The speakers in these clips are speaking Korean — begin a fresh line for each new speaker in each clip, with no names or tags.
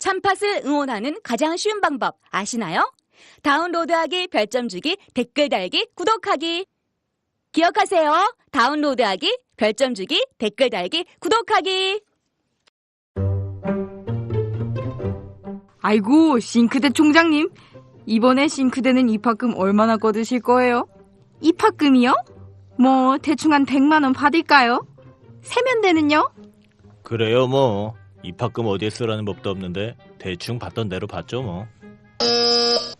참팟을 응원하는 가장 쉬운 방법 아시나요? 다운로드하기, 별점 주기, 댓글 달기, 구독하기. 기억하세요. 다운로드하기, 별점 주기, 댓글 달기, 구독하기.
아이고, 싱크대 총장님. 이번에 싱크대는 입학금 얼마나 거두실 거예요? 입학금이요? 뭐 대충 한 100만 원 받을까요? 세면대는요?
그래요 뭐. 입학금 어디에 쓰라는 법도 없는데 대충 받던 대로 받죠 뭐.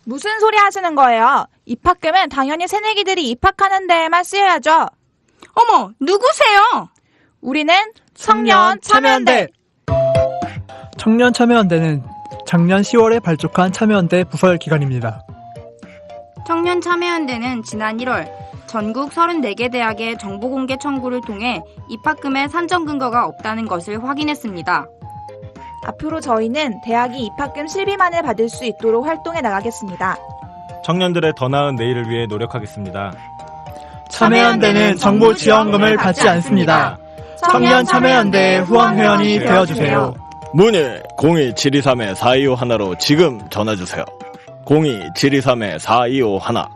무슨 소리 하시는 거예요? 입학금은 당연히 새내기들이 입학하는 데에만 쓰여야죠.
어머, 누구세요?
우리는 청년 참여연대.
청년 참여연대는 작년 10월에 발족한 참여연대 부설 기관입니다.
청년 참여연대는 지난 1월 전국 34개 대학의 정보공개 청구를 통해 입학금의 산정 근거가 없다는 것을 확인했습니다.
앞으로 저희는 대학이 입학금 실비만을 받을 수 있도록 활동해 나가겠습니다.
청년들의 더 나은 내일을 위해 노력하겠습니다.
참여연대는 정보 지원금을 받지 않습니다. 청년 참여연대 후원 회원이 되어주세요.
문의 02-723-4251로 지금 전화주세요. 02-723-4251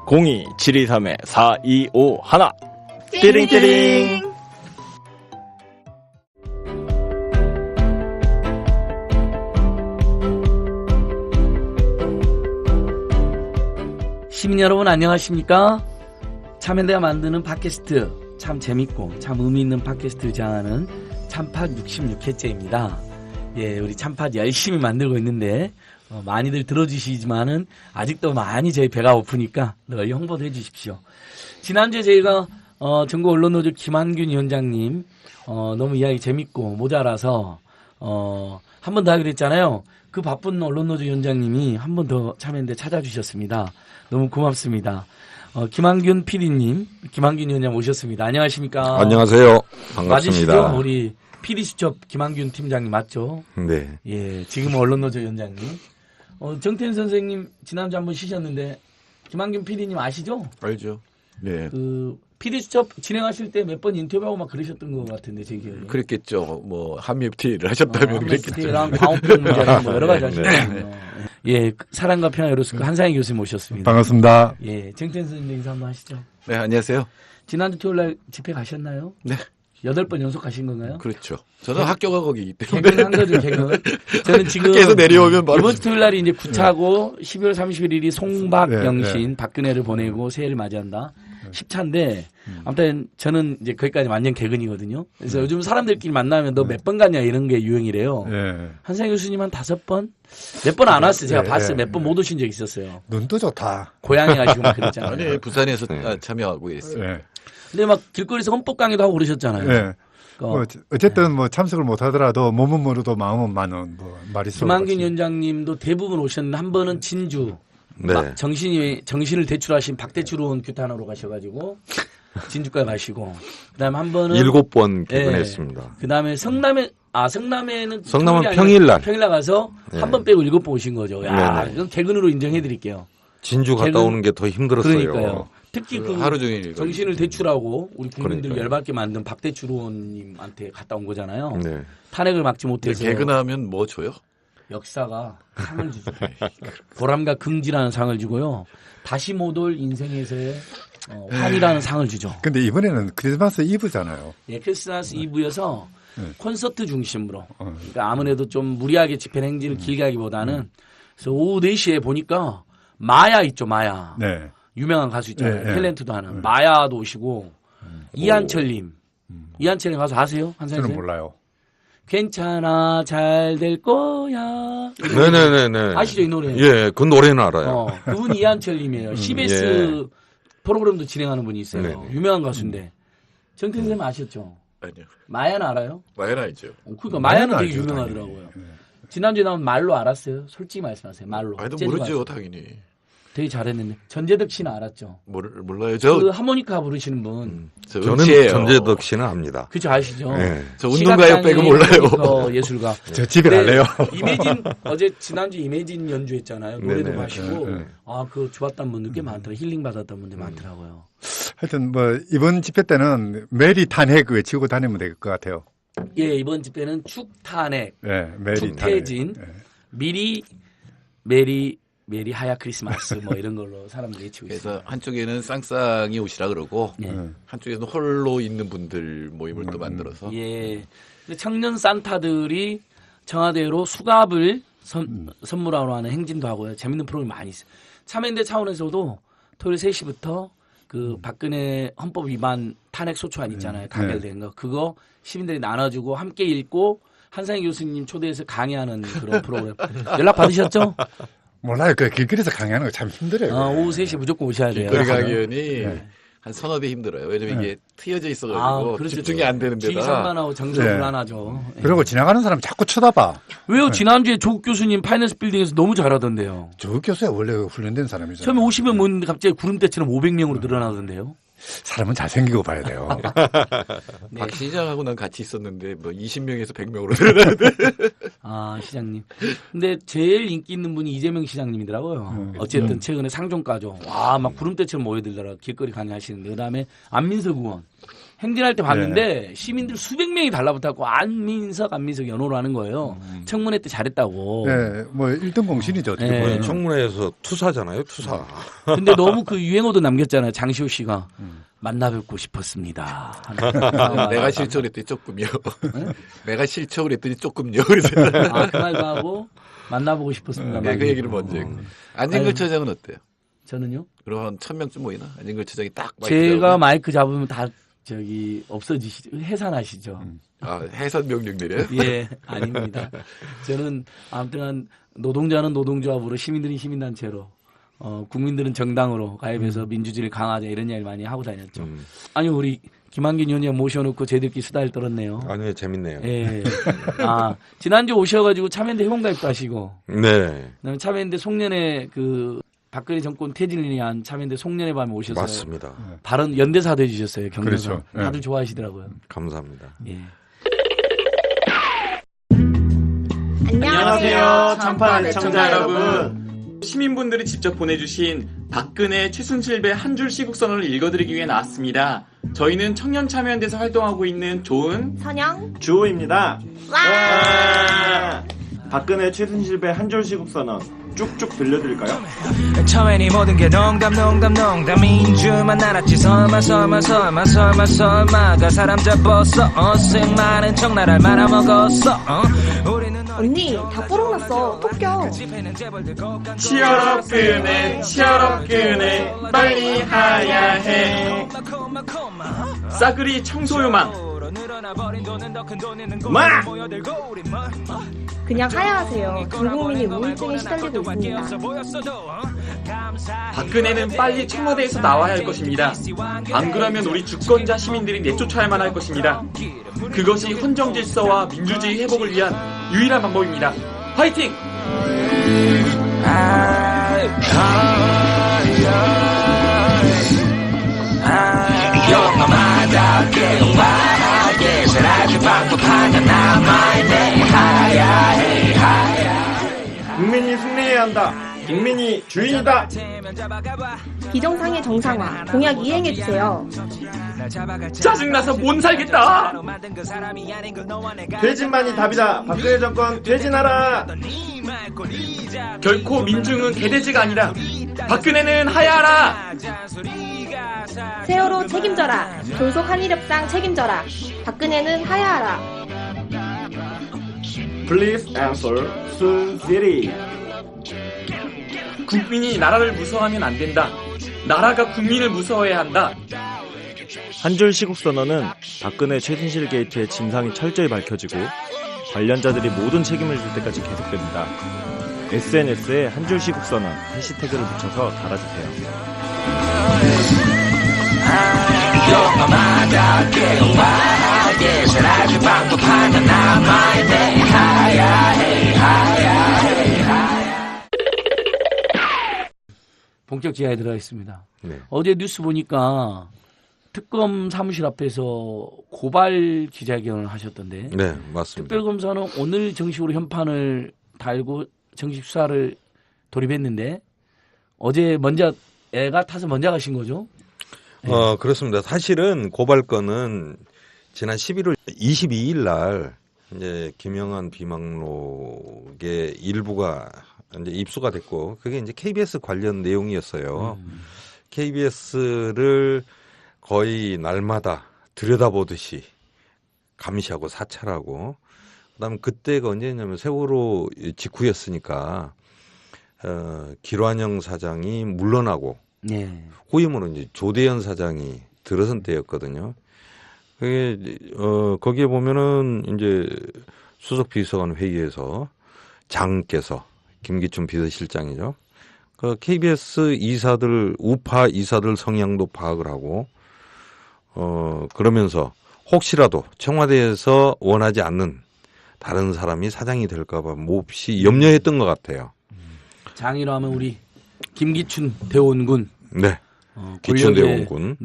02-723-4251 띠링띠링.
시민 여러분 안녕하십니까? 참여연대가 만드는 팟캐스트 참 재밌고 참 의미 있는 팟캐스트를 제안하는 참팟 66회째입니다. 예, 우리 참팟 열심히 만들고 있는데 많이들 들어주시지만은 아직도 많이 저희 배가 고프니까 늘 홍보도 해주십시오. 지난주에 저희가 전국 언론노조 김한균 위원장님 너무 이야기 재밌고 모자라서 한 번 더 하기로 했잖아요. 그 바쁜 언론노조 위원장님이 한 번 더 참여연대 찾아주셨습니다. 너무 고맙습니다. 김한균 PD님, 김한균 위원장 모셨습니다. 안녕하십니까?
안녕하세요. 반갑습니다.
맞으시죠? 우리 PD수첩 김한균 팀장님 맞죠?
네.
예, 지금 언론노조 위원장님. 정태인 선생님 지난주 한번 쉬셨는데 김한균 PD님 아시죠?
알죠. 네.
그 PD수첩 진행하실 때 몇 번 인터뷰하고 막 그러셨던 것 같은데 제 기억에.
그랬겠죠. 뭐 한미 FTA를 하셨다면 그랬겠죠.
FTA랑 광우병 문제랑 뭐 여러 가지
네.
하셨거든요. 예, 사랑과 평화 요로스크 한상희 교수님 모셨습니다.
반갑습니다.
예, 정태인 선생님 인사 한번 하시죠.
네, 안녕하세요.
지난주 토요일 날 집회 가셨나요?
네.
8번 연속 가신 건가요?
그렇죠. 저는 학교가 거기이기 때문에.
개근한 거죠, 개근. 저는 지금
학교에서 내려오면 바로
이번 주 토요일 날이 이제 9차고 12월 31일이 송박
네,
영신 박근혜를 보내고 새해를 맞이한다. 10차인데 아무튼 저는 이제 거기까지 완전 개근이거든요. 그래서 요즘 사람들끼리 만나면 너 몇 번 갔냐 이런 게 유행이래요.
네.
한상희 교수님 한 5번? 몇 번 안 왔어요. 제가
네,
봤어요.
네.
몇 번 못 오신 적 있었어요.
눈도 좋다.
고향에 가시고 막 그랬잖아요.
아니 부산에서 참여하고 있어요.
네.
근데 막 길거리에서 헌법 강의도 하고 그러셨잖아요.
네.
뭐
어쨌든 뭐 참석을 못 하더라도 몸은 모르도 마음은 많은 뭐 말이
김한균 위원장님도 대부분 오셨는데 한 번은 진주
네.
정신을 대출하신 박대출 의원 규탄하러 가셔가지고 진주까지 가시고 그다음에 한 번은
7번 개근했습니다.
그다음에 성남에는
성남은 평일날
가서
네.
한 번 빼고 7번 오신 거죠. 야,
네네.
이건 개근으로 인정해드릴게요.
진주 갔다 오는 게 더 힘들었어요.
그러니까요. 특히 그
하루 종일
정신을 대출하고 우리 국민들
그러니까요.
열받게 만든 박대출 의원님한테 갔다 온 거잖아요.
네.
탄핵을 막지 못해서
개근하면 뭐 줘요?
역사가 상을 주죠. 보람과 긍지라는 상을 주고요. 다시 못 올 인생에서의 환이라는 상을 주죠.
근데 이번에는 크리스마스 이브잖아요.
예, 크리스마스 이브여서 콘서트 중심으로. 그러니까 아무래도 좀 무리하게 집회 행진을 길게 하기보다는 그래서 오후 4시에 보니까 마야 있죠, 마야.
네.
유명한 가수 있잖아요.
네,
탤런트도 하는 마야도 오시고 이한철님. 이한철님 가수 아세요? 한상희
저는
선생님?
몰라요.
괜찮아 잘 될 거야.
네네네네.
아시죠 이 노래?
예, 그 노래는 알아요.
그분 이한철님이에요. CBS 프로그램도 진행하는 분이 있어요.
네네.
유명한 가수인데. 정태인 선생님 아셨죠?
아니요.
마야는 알아요?
마야나 있죠.
그러니까 마야는 되게
알죠,
유명하더라고요.
당연히.
지난주에 나온 말로 알았어요? 솔직히 말씀하세요. 말로.
아니,
재즈
모르죠,
가수.
당연히.
되게 잘했는데. 전재덕 씨는 알았죠?
몰라요.
그 하모니카 부르시는 분.
저 저는 음치예요.
전재덕 씨는 압니다.
그죠 아시죠?
네. 저 운동가요 빼고 몰라요.
예술가.
저 집에 갈래요.
이매진 어제 지난주 이매진 연주했잖아요. 노래도
네네.
마시고
네.
그 좋았던 분들 꽤 많더라고요. 힐링 받았던 분들 많더라고요.
하여튼 뭐 이번 집회 때는 메리 탄핵 외치고 다니면 될 것 같아요.
예, 이번 집회는 축탄핵,
네, 메리
축퇴진,
탄핵. 네.
미리 메리 하야 크리스마스 뭐 이런 걸로 사람들이 외치고 있어요.
그래서 한쪽에는 쌍쌍이 옷이라 그러고
네.
한쪽에는 홀로 있는 분들 모임을 또 만들어서
예. 청년 산타들이 청와대로 수갑을 선물하러 하는 행진도 하고요. 재밌는 프로그램이 많이 있어요. 참여연대 차원에서도 토요일 3시부터 그 박근혜 헌법 위반 탄핵 소추안 있잖아요. 가결된 거. 그거 시민들이 나눠주고 함께 읽고 한상희 교수님 초대해서 강의하는 그런 프로그램. 연락 받으셨죠?
몰라요. 그 길거리에서 강의하는 거 참 힘들어요.
오후 3시에 무조건 오셔야 돼요.
길거리 강연이 한 서너 대 힘들어요. 왜냐면 이게 트여져 있어가지고
그렇죠.
집중이 안 되는 데다.
지휘산만하고 정서 불안하죠. 예.
그리고 지나가는 사람 자꾸 쳐다봐.
왜요? 지난주에 조국 교수님 파이낸스 빌딩에서 너무 잘하던데요.
조 교수야 원래 훈련된 사람이잖아요.
처음에 50명 모였는데 갑자기 구름대처럼 500명으로 늘어나던데요.
사람은 잘생기고 봐야 돼요.
네.
박 시장하고 난 같이 있었는데 뭐 20명에서 100명으로 늘어나는데.
시장님. 근데 제일 인기 있는 분이 이재명 시장님이더라고요. 어쨌든 최근에 상종가죠. 와, 막 구름대처럼 모여들더라. 길거리 강의하시는데. 그다음에 안민석 의원. 행진할 때 봤는데 시민들 수백 명이 달라붙었고 안민석 연호를 하는 거예요. 청문회 때 잘했다고.
네, 뭐 1등 공신이죠. 어떻게
네.
보면.
청문회에서 투사잖아요, 투사.
근데 너무 그 유행어도 남겼잖아요. 장시호 씨가 만나 뵙고 싶었습니다.
내가 실적을 했더니 조금요. 내가 실적을 했더니 조금요. 그래서
그 말도 하고 만나보고 싶었습니다.
그 얘기를 먼저 했고. 안진걸 처장은 어때요?
저는요?
그럼 한 1000명쯤 모이나? 안진걸 처장이 딱 마이크
제가
잡으면?
마이크 잡으면 다 없어지시죠. 해산하시죠.
해산 명령 내려요?
예, 아닙니다. 저는 아무튼 노동자는 노동조합으로 시민들은 시민단체로 국민들은 정당으로 가입해서 민주주의를 강화하자 이런 이야기를 많이 하고 다녔죠. 아니 우리 김한긴 의원님 모셔놓고 저희들끼리 수다를 떨었네요.
아니요, 재밌네요.
예. 지난주 오셔가지고 참여연대 회원가입도 하시고.
네.
그다음에 참여연대 송년회 그 박근혜 정권 퇴진을 위한 참여연대 송년회 밤에 오셔서
맞습니다.
발언 연대사도 해주셨어요. 경례사.
그렇죠. 예.
다들 좋아하시더라고요.
감사합니다.
예.
안녕하세요, 참파 애청자 여러분. 시민분들이 직접 보내주신 박근혜, 최순실배 한 줄 시국선언을 읽어드리기 위해 나왔습니다. 저희는 청년참여연대에서 활동하고 있는 조은,
선영,
주호입니다.
와!
박근혜, 최순실배 한 줄 시국선언 쭉쭉 들려드릴까요?
처음엔 이 모든 게 농담인 줄만 알았지. 설마 그 사람 잡았어. 생 많은 척 나를 말아먹었어.
언니 다 뽀록났어. 토껴.
치열업 끄네 빨리 하야해. 싸그리 청소요망 마!
그냥 하야하세요. 전 국민이 우울증에 시달리고 있습니다.
박근혜는 빨리 청와대에서 나와야 할 것입니다. 안 그러면 우리 주권자 시민들이 내쫓아야만 할 것입니다. 그것이 헌정 질서와 민주주의 회복을 위한 유일한 방법입니다. 화이팅! 국민이 승리해야 한다. 국민이 주인이다.
비정상의 정상화 공약 이행해주세요.
짜증나서 못 살겠다. 퇴진만이 답이다. 박근혜 정권 퇴진하라. 결코 민중은 개돼지가 아니라 박근혜는 하야하라.
세월호 책임져라. 졸속 한일협상 책임져라. 박근혜는 하야하라.
Please answer 순실히. 국민이 나라를 무서워하면 안 된다. 나라가 국민을 무서워해야 한다.
한 줄 시국선언은 박근혜 최순실 게이트의 진상이 철저히 밝혀지고 관련자들이 모든 책임을 질 때까지 계속됩니다. SNS에 한 줄 시국선언 해시태그를 붙여서 달아주세요.
본격 지하에 들어가 있습니다.
네.
어제 뉴스 보니까 특검 사무실 앞에서 고발 기자회견을 하셨던데.
네, 맞습니다.
특별검사는 오늘 정식으로 현판을 달고 정식 수사를 돌입했는데 어제 애가 타서 먼저 가신 거죠?
그렇습니다. 사실은 고발건은 지난 11월 22일 날
이제 김영한 비망록의 일부가 이제 입수가 됐고 그게 이제 KBS 관련 내용이었어요. KBS를 거의 날마다 들여다보듯이 감시하고 사찰하고 그다음에 그때가 언제냐면 세월호 직후였으니까 길환영 사장이 물러나고
네.
후임으로 이제 조대현 사장이 들어선 때였거든요. 그게 거기에 보면은 이제 수석 비서관 회의에서 장께서 김기춘 비서실장이죠. 그 KBS 이사들 우파 이사들 성향도 파악을 하고 그러면서 혹시라도 청와대에서 원하지 않는 다른 사람이 사장이 될까봐 몹시 염려했던 것 같아요.
장이라 하면 우리 김기춘 대원군.
네. 기춘 대원군.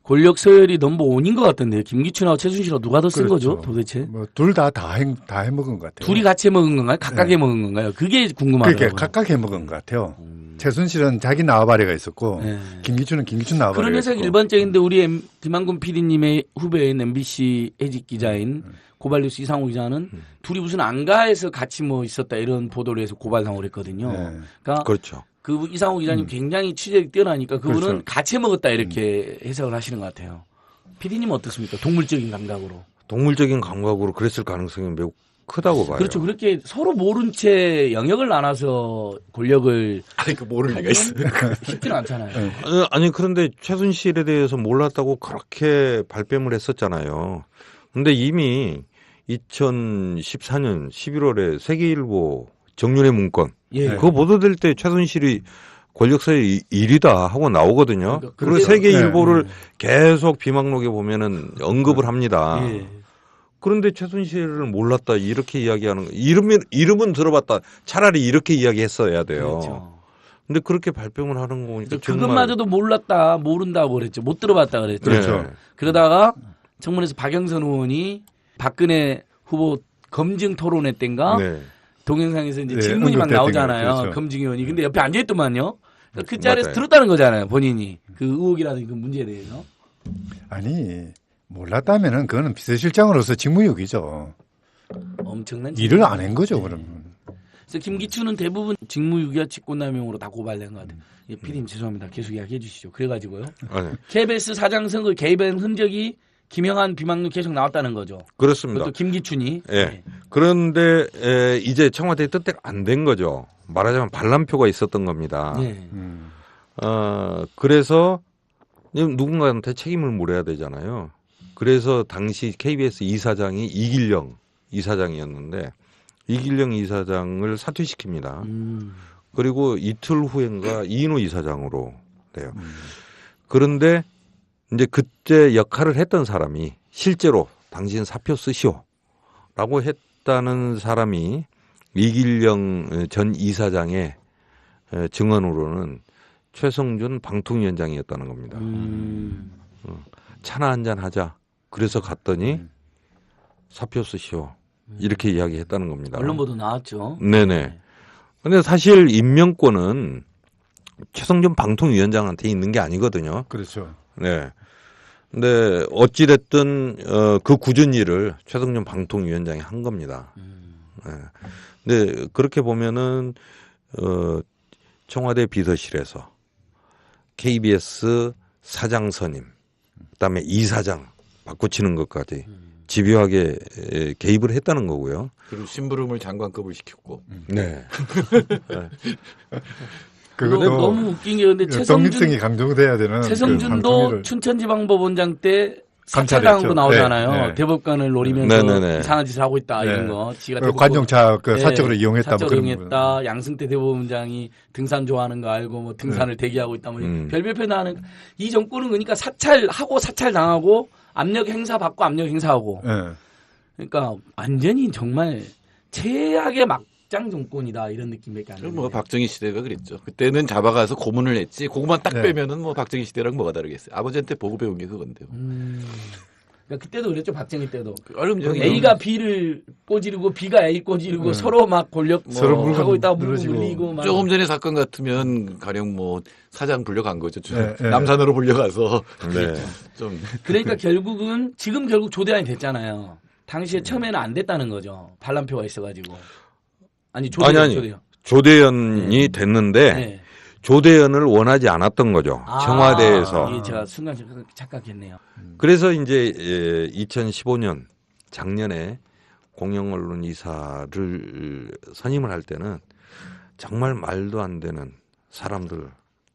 권력 서열이 넘버 1인 것 같던데요. 김기춘하고 최순실하고 누가 더 쓴
그렇죠.
거죠, 도대체?
뭐 둘 다 해먹은 것 같아요.
둘이 같이 먹은 건가요? 각각
네.
해먹은 건가요? 그게 궁금하더라고요.
그러니까 각각 해먹은 것 같아요. 최순실은 자기 나와바리가 있었고
네.
김기춘은 김기춘 나와바리가
그런
있었고.
해석이 일반적인데 우리 김한근 PD님의 후배인 MBC 해직 기자인 고발뉴스 이상호 기자는 둘이 무슨 안가에서 같이 뭐 있었다 이런 보도를 해서 고발당을 했거든요.
네.
그러니까
그렇죠.
그 이상호 기자님 굉장히 취재력이 뛰어나니까 그분은
그렇죠.
같이 먹었다 이렇게 해석을 하시는 것 같아요. PD님은 어떻습니까? 동물적인 감각으로.
동물적인 감각으로 그랬을 가능성이 매우 크다고 봐요.
그렇죠. 그렇게 서로 모른 채 영역을 나눠서 권력을
아니 그 모를 리가 있어요.
쉽지는 않잖아요.
아니 그런데 최순실에 대해서 몰랐다고 그렇게 발뺌을 했었잖아요. 근데 이미 2014년 11월에 세계일보 정윤회 문건
예.
그거 보도될 때 최순실이 권력서의 1위다 하고 나오거든요.
그러니까
그리고
그래요.
세계일보를 계속 비망록에 보면은 언급을 합니다.
예.
그런데 최순실을 몰랐다 이렇게 이야기하는 거. 이름은 들어봤다. 차라리 이렇게 이야기했어야 돼요.
그렇죠.
근데 그렇게 발뺌을 하는 거 보니까 정말
그것마저도 몰랐다, 모른다고 그랬죠. 못 들어봤다 그랬죠.
그렇죠.
그러다가 청문회에서 박영선 의원이 박근혜 후보 검증 토론회 때인가
네.
동영상에서 이제
네,
질문이 막
언급됐던
나오잖아요.
거예요. 그렇죠.
검증위원이. 근데 옆에 앉아있더만요. 그러니까 그 자리에서
맞아요.
들었다는 거잖아요. 본인이. 그 의혹이라든지 그 문제에 대해서.
아니 몰랐다면은 그거는 비서실장으로서 직무유기죠.
엄청난
일을 안 한 거죠 그러면.
그래서 김기춘은 대부분 직무유기와 직권남용으로 다 고발된 것 같아요. 예, PD님 죄송합니다. 계속 이야기해 주시죠. 그래가지고요.
아니,
KBS 사장 선거 개입한 흔적이 김영한 비망록 계속 나왔다는 거죠.
그렇습니다.
그것도 김기춘이.
예. 그런데 이제 청와대 뜻대로 안 된 거죠. 말하자면 반란표가 있었던 겁니다.
네.
그래서 누군가한테 책임을 물어야 되잖아요. 그래서 당시 KBS 이사장이 이길영 이사장이었는데 이길영 이사장을 사퇴시킵니다. 그리고 이틀 후인가 이인호 이사장으로 돼요. 그런데 이제 그때 역할을 했던 사람이 실제로 당신 사표 쓰시오라고 했다는 사람이 이길영 전 이사장의 증언으로는 최성준 방통위원장이었다는 겁니다. 차나 한잔 하자. 그래서 갔더니 사표 쓰시오. 이렇게 이야기했다는 겁니다.
언론 보도 나왔죠.
네네. 근데 사실 임명권은 최성준 방통위원장한테 있는 게 아니거든요.
그렇죠.
네. 근데 어찌됐든 그 굳은 일을 최성준 방통위원장이 한 겁니다. 네. 근데 그렇게 보면은 청와대 비서실에서 KBS 사장 선임, 그다음에 이사장 바꾸치는 것까지 집요하게 개입을 했다는 거고요.
그리고 심부름을 장관급을 시켰고.
네.
그거 너무 웃긴 게 근데
독립성이 강조돼야 되는
최성준도 춘천지방법원장 때
감찰했죠.
사찰당한 거 나오잖아요.
네, 네.
대법관을 노리면서
네네네.
이상한 짓을 하고 있다
네.
이런 거. 지가
관용차 사적으로 이용했다.
사적으로
뭐
이용했다. 양승태 대법원장이 등산 좋아하는 거 알고 뭐 등산을 대기하고 있다. 뭐 별별표 나는 이 정권은 그러니까 사찰하고 사찰당하고 압력 행사 받고 압력 행사하고.
네.
그러니까 완전히 정말 최악의 막장 정권이다 이런 느낌밖에 안 들어요.
뭐 박정희 시대가 그랬죠. 그때는 잡아가서 고문을 했지. 그거만 딱
네.
빼면은 뭐 박정희 시대랑 뭐가 다르겠어요. 아버지한테 보고 배운 게 그건데요.
그러니까 그때도 그랬죠. 박정희 때도.
얼음전이
A가 B를 꼬지르고 B가 A 꼬지르고 서로 막 권력
서로
뭐
물건
하고 있다가 물고
늘어지고.
물리고 막.
조금 전에 사건 같으면 가령 뭐 사장 불려간 거죠.
네, 네.
남산으로 불려가서
네.
좀
그러니까 결국은 지금 결국 조대안이 됐잖아요. 당시에 처음에는 안 됐다는 거죠. 반란표가 있어가지고. 아니
아니. 조대현이 됐는데
네.
조대현을 원하지 않았던 거죠. 청와대에서.
이게 제가 순간 착각했네요.
그래서 이제 2015년 작년에 공영언론 이사를 선임을 할 때는 정말 말도 안 되는 사람들,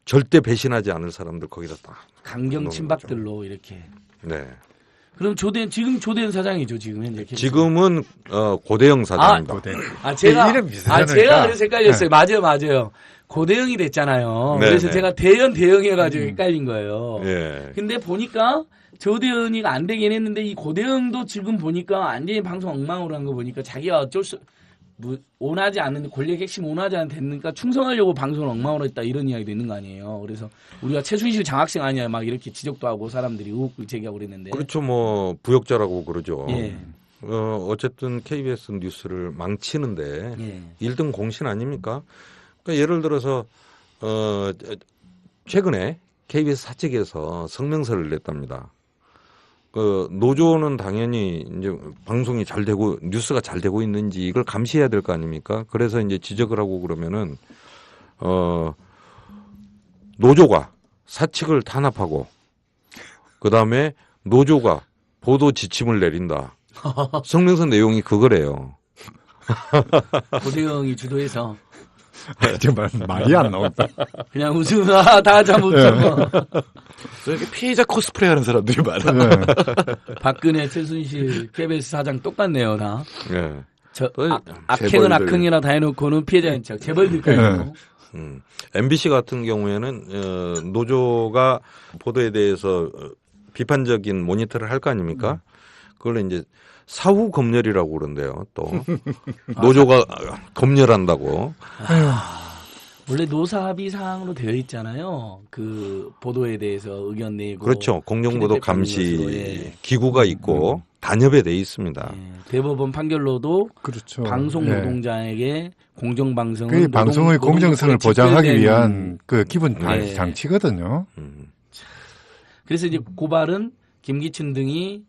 절대 배신하지 않을 사람들 거기다 딱
강경 친박들로 이렇게.
네.
그럼 지금 조대현 사장이죠, 지금 현재.
지금은 고대영 사장입니다.
제가
비슷하니까.
그래서 헷갈렸어요. 맞아요. 고대영이 됐잖아요.
네,
그래서
네.
제가 대형해가지고 헷갈린 거예요.
예.
근데 보니까 조대현이가 안 되긴 했는데 이 고대영도 지금 보니까 완전히 방송 엉망으로 한 거 보니까 자기가 원하지 않는 권력 핵심 원하지 않는 됐으니까 충성하려고 방송을 엉망으로 했다 이런 이야기도 있는 거 아니에요. 그래서 우리가 최순실 장학생 아니야 막 이렇게 지적도 하고 사람들이 의혹을 제기하고 그랬는데.
그렇죠. 뭐 부역자라고 그러죠.
예.
어쨌든 KBS 뉴스를 망치는데
예.
1등 공신 아닙니까? 그러니까 예를 들어서 최근에 KBS 사측에서 성명서를 냈답니다. 노조는 당연히 이제 방송이 잘 되고 뉴스가 잘 되고 있는지 이걸 감시해야 될 거 아닙니까? 그래서 이제 지적을 하고 그러면은 노조가 사측을 탄압하고 그다음에 노조가 보도 지침을 내린다. 성명서 내용이 그거래요.
고대영이 주도해서
정말 말이 안 나온다.
그냥 웃으면 다 잠못 자고.
이렇게 피해자 코스프레 하는 사람들이 많아.
박근혜, 최순실, KBS 사장 똑같네요, 다.
네.
악행은
재벌들.
악행이라 다 해놓고는 피해자인 척. 재벌들까지.
MBC 같은 경우에는 노조가 보도에 대해서 비판적인 모니터를 할 거 아닙니까? 그걸 이제 사후 검열이라고 그런대요. 또 노조가 검열한다고.
원래 노사합의 사항으로 되어 있잖아요. 그 보도에 대해서 의견 내고.
그렇죠. 공정보도 감시
것으로, 예.
기구가 있고 단협에 돼 있습니다.
예. 대법원 판결로도
그렇죠.
방송
예.
노동자에게 공정방송을
그게 방송의 공정성을 보장하기 위한 그 기본
네.
장치거든요.
그래서 이제 고발은 김기춘 등이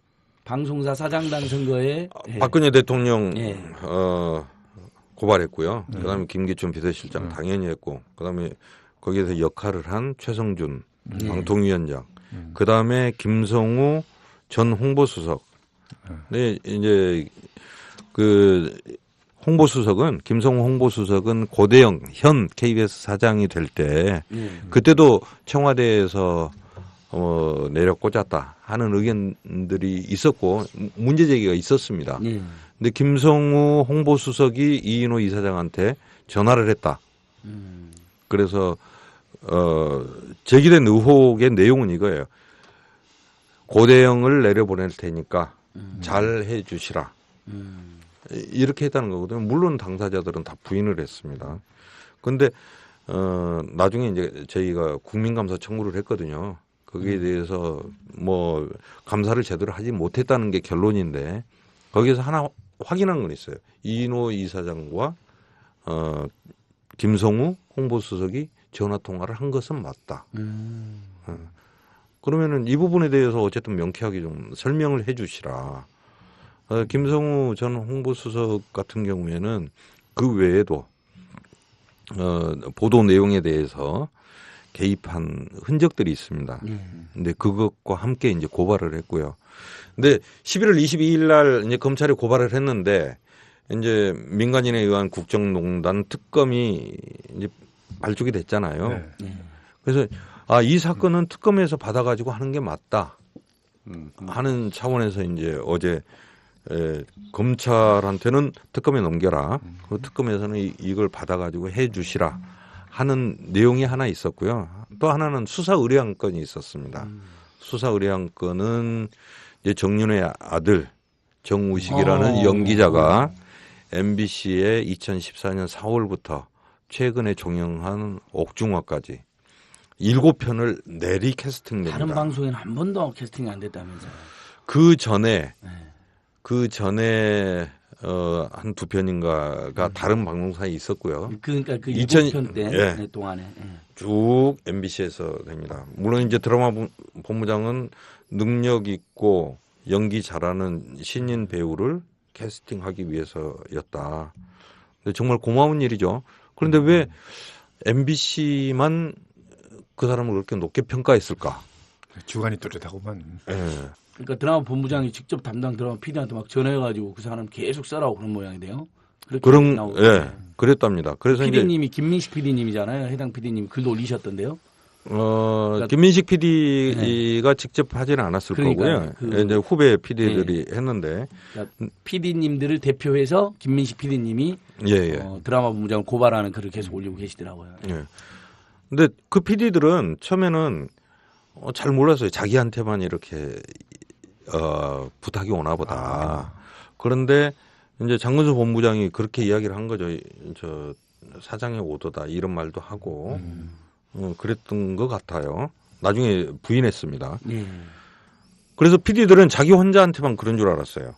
방송사 사장단 선거에
박근혜 대통령
예.
고발했고요. 그다음에 김기춘 비서실장 당연히 했고, 그다음에 거기에서 역할을 한 최성준 방통위원장, 그다음에 김성우 전 홍보수석. 네, 이제 그 홍보수석은 김성우 홍보수석은 고대영 현 KBS 사장이 될 때 그때도 청와대에서 내려 꽂았다 하는 의견들이 있었고 문제 제기가 있었습니다. 근데 김성우 홍보수석이 이인호 이사장한테 전화를 했다. 그래서 제기된 의혹의 내용은 이거예요. 고대영을 내려보낼 테니까 잘 해주시라. 이렇게 했다는 거거든요. 물론 당사자들은 다 부인을 했습니다. 그런데 나중에 이제 저희가 국민감사 청구를 했거든요. 거기에 대해서 뭐 감사를 제대로 하지 못했다는 게 결론인데 거기에서 하나 확인한 건 있어요. 이인호 이사장과 김성우 홍보수석이 전화 통화를 한 것은 맞다. 그러면은 이 부분에 대해서 어쨌든 명쾌하게 좀 설명을 해주시라. 김성우 전 홍보수석 같은 경우에는 그 외에도 보도 내용에 대해서 개입한 흔적들이 있습니다. 근데 그것과 함께 이제 고발을 했고요. 근데 11월 22일 날 이제 검찰이 고발을 했는데 이제 민간인에 의한 국정농단 특검이 이제 발족이 됐잖아요. 그래서 이 사건은 특검에서 받아가지고 하는 게 맞다 하는 차원에서 이제 어제 검찰한테는 특검에 넘겨라. 그 특검에서는 이걸 받아가지고 해주시라 하는 내용이 하나 있었고요. 또 하나는 수사 의뢰한 건이 있었습니다. 수사 의뢰한 건은 이제 정윤의 아들 정우식이라는 연기자가 MBC에 2014년 4월부터 최근에 종영한 옥중화까지 7편을 내리 캐스팅됩니다.
다른 방송에는 한 번도 캐스팅이 안 됐다면서요.
그 전에 한 2편인가가 다른 방송사에 있었고요.
그러니까 그 7편 때 동안에
쭉 MBC에서 됩니다. 물론 이제 드라마 본부장은 능력 있고 연기 잘하는 신인 배우를 캐스팅하기 위해서였다. 근데 정말 고마운 일이죠. 그런데 왜 MBC만 그 사람을 그렇게 높게 평가했을까?
주관이 뚜렷하고만.
예.
그러니까 드라마 본부장이 직접 담당 드라마 PD한테 막 전화해가지고 그 사람 계속 써라고 그런 모양인데요.
그런 그랬답니다. 그래서
PD님이 김민식 PD님이잖아요. 해당 PD님 글도 올리셨던데요.
김민식 PD가 직접 하지는 않았을
그러니까요.
거고요. 이제 후배 PD들이 했는데
그러니까 PD님들을 대표해서 김민식 PD님이 드라마 본부장을 고발하는 글을 계속 올리고 계시더라고요.
예. 근데 그 PD들은 처음에는 잘 몰랐어요. 자기한테만 이렇게 부탁이 오나 보다. 그런데 이제 장근수 본부장이 그렇게 이야기를 한 거죠. 저 사장의 오더다 이런 말도 하고 그랬던 것 같아요. 나중에 부인했습니다. 그래서 PD들은 자기 혼자한테만 그런 줄 알았어요.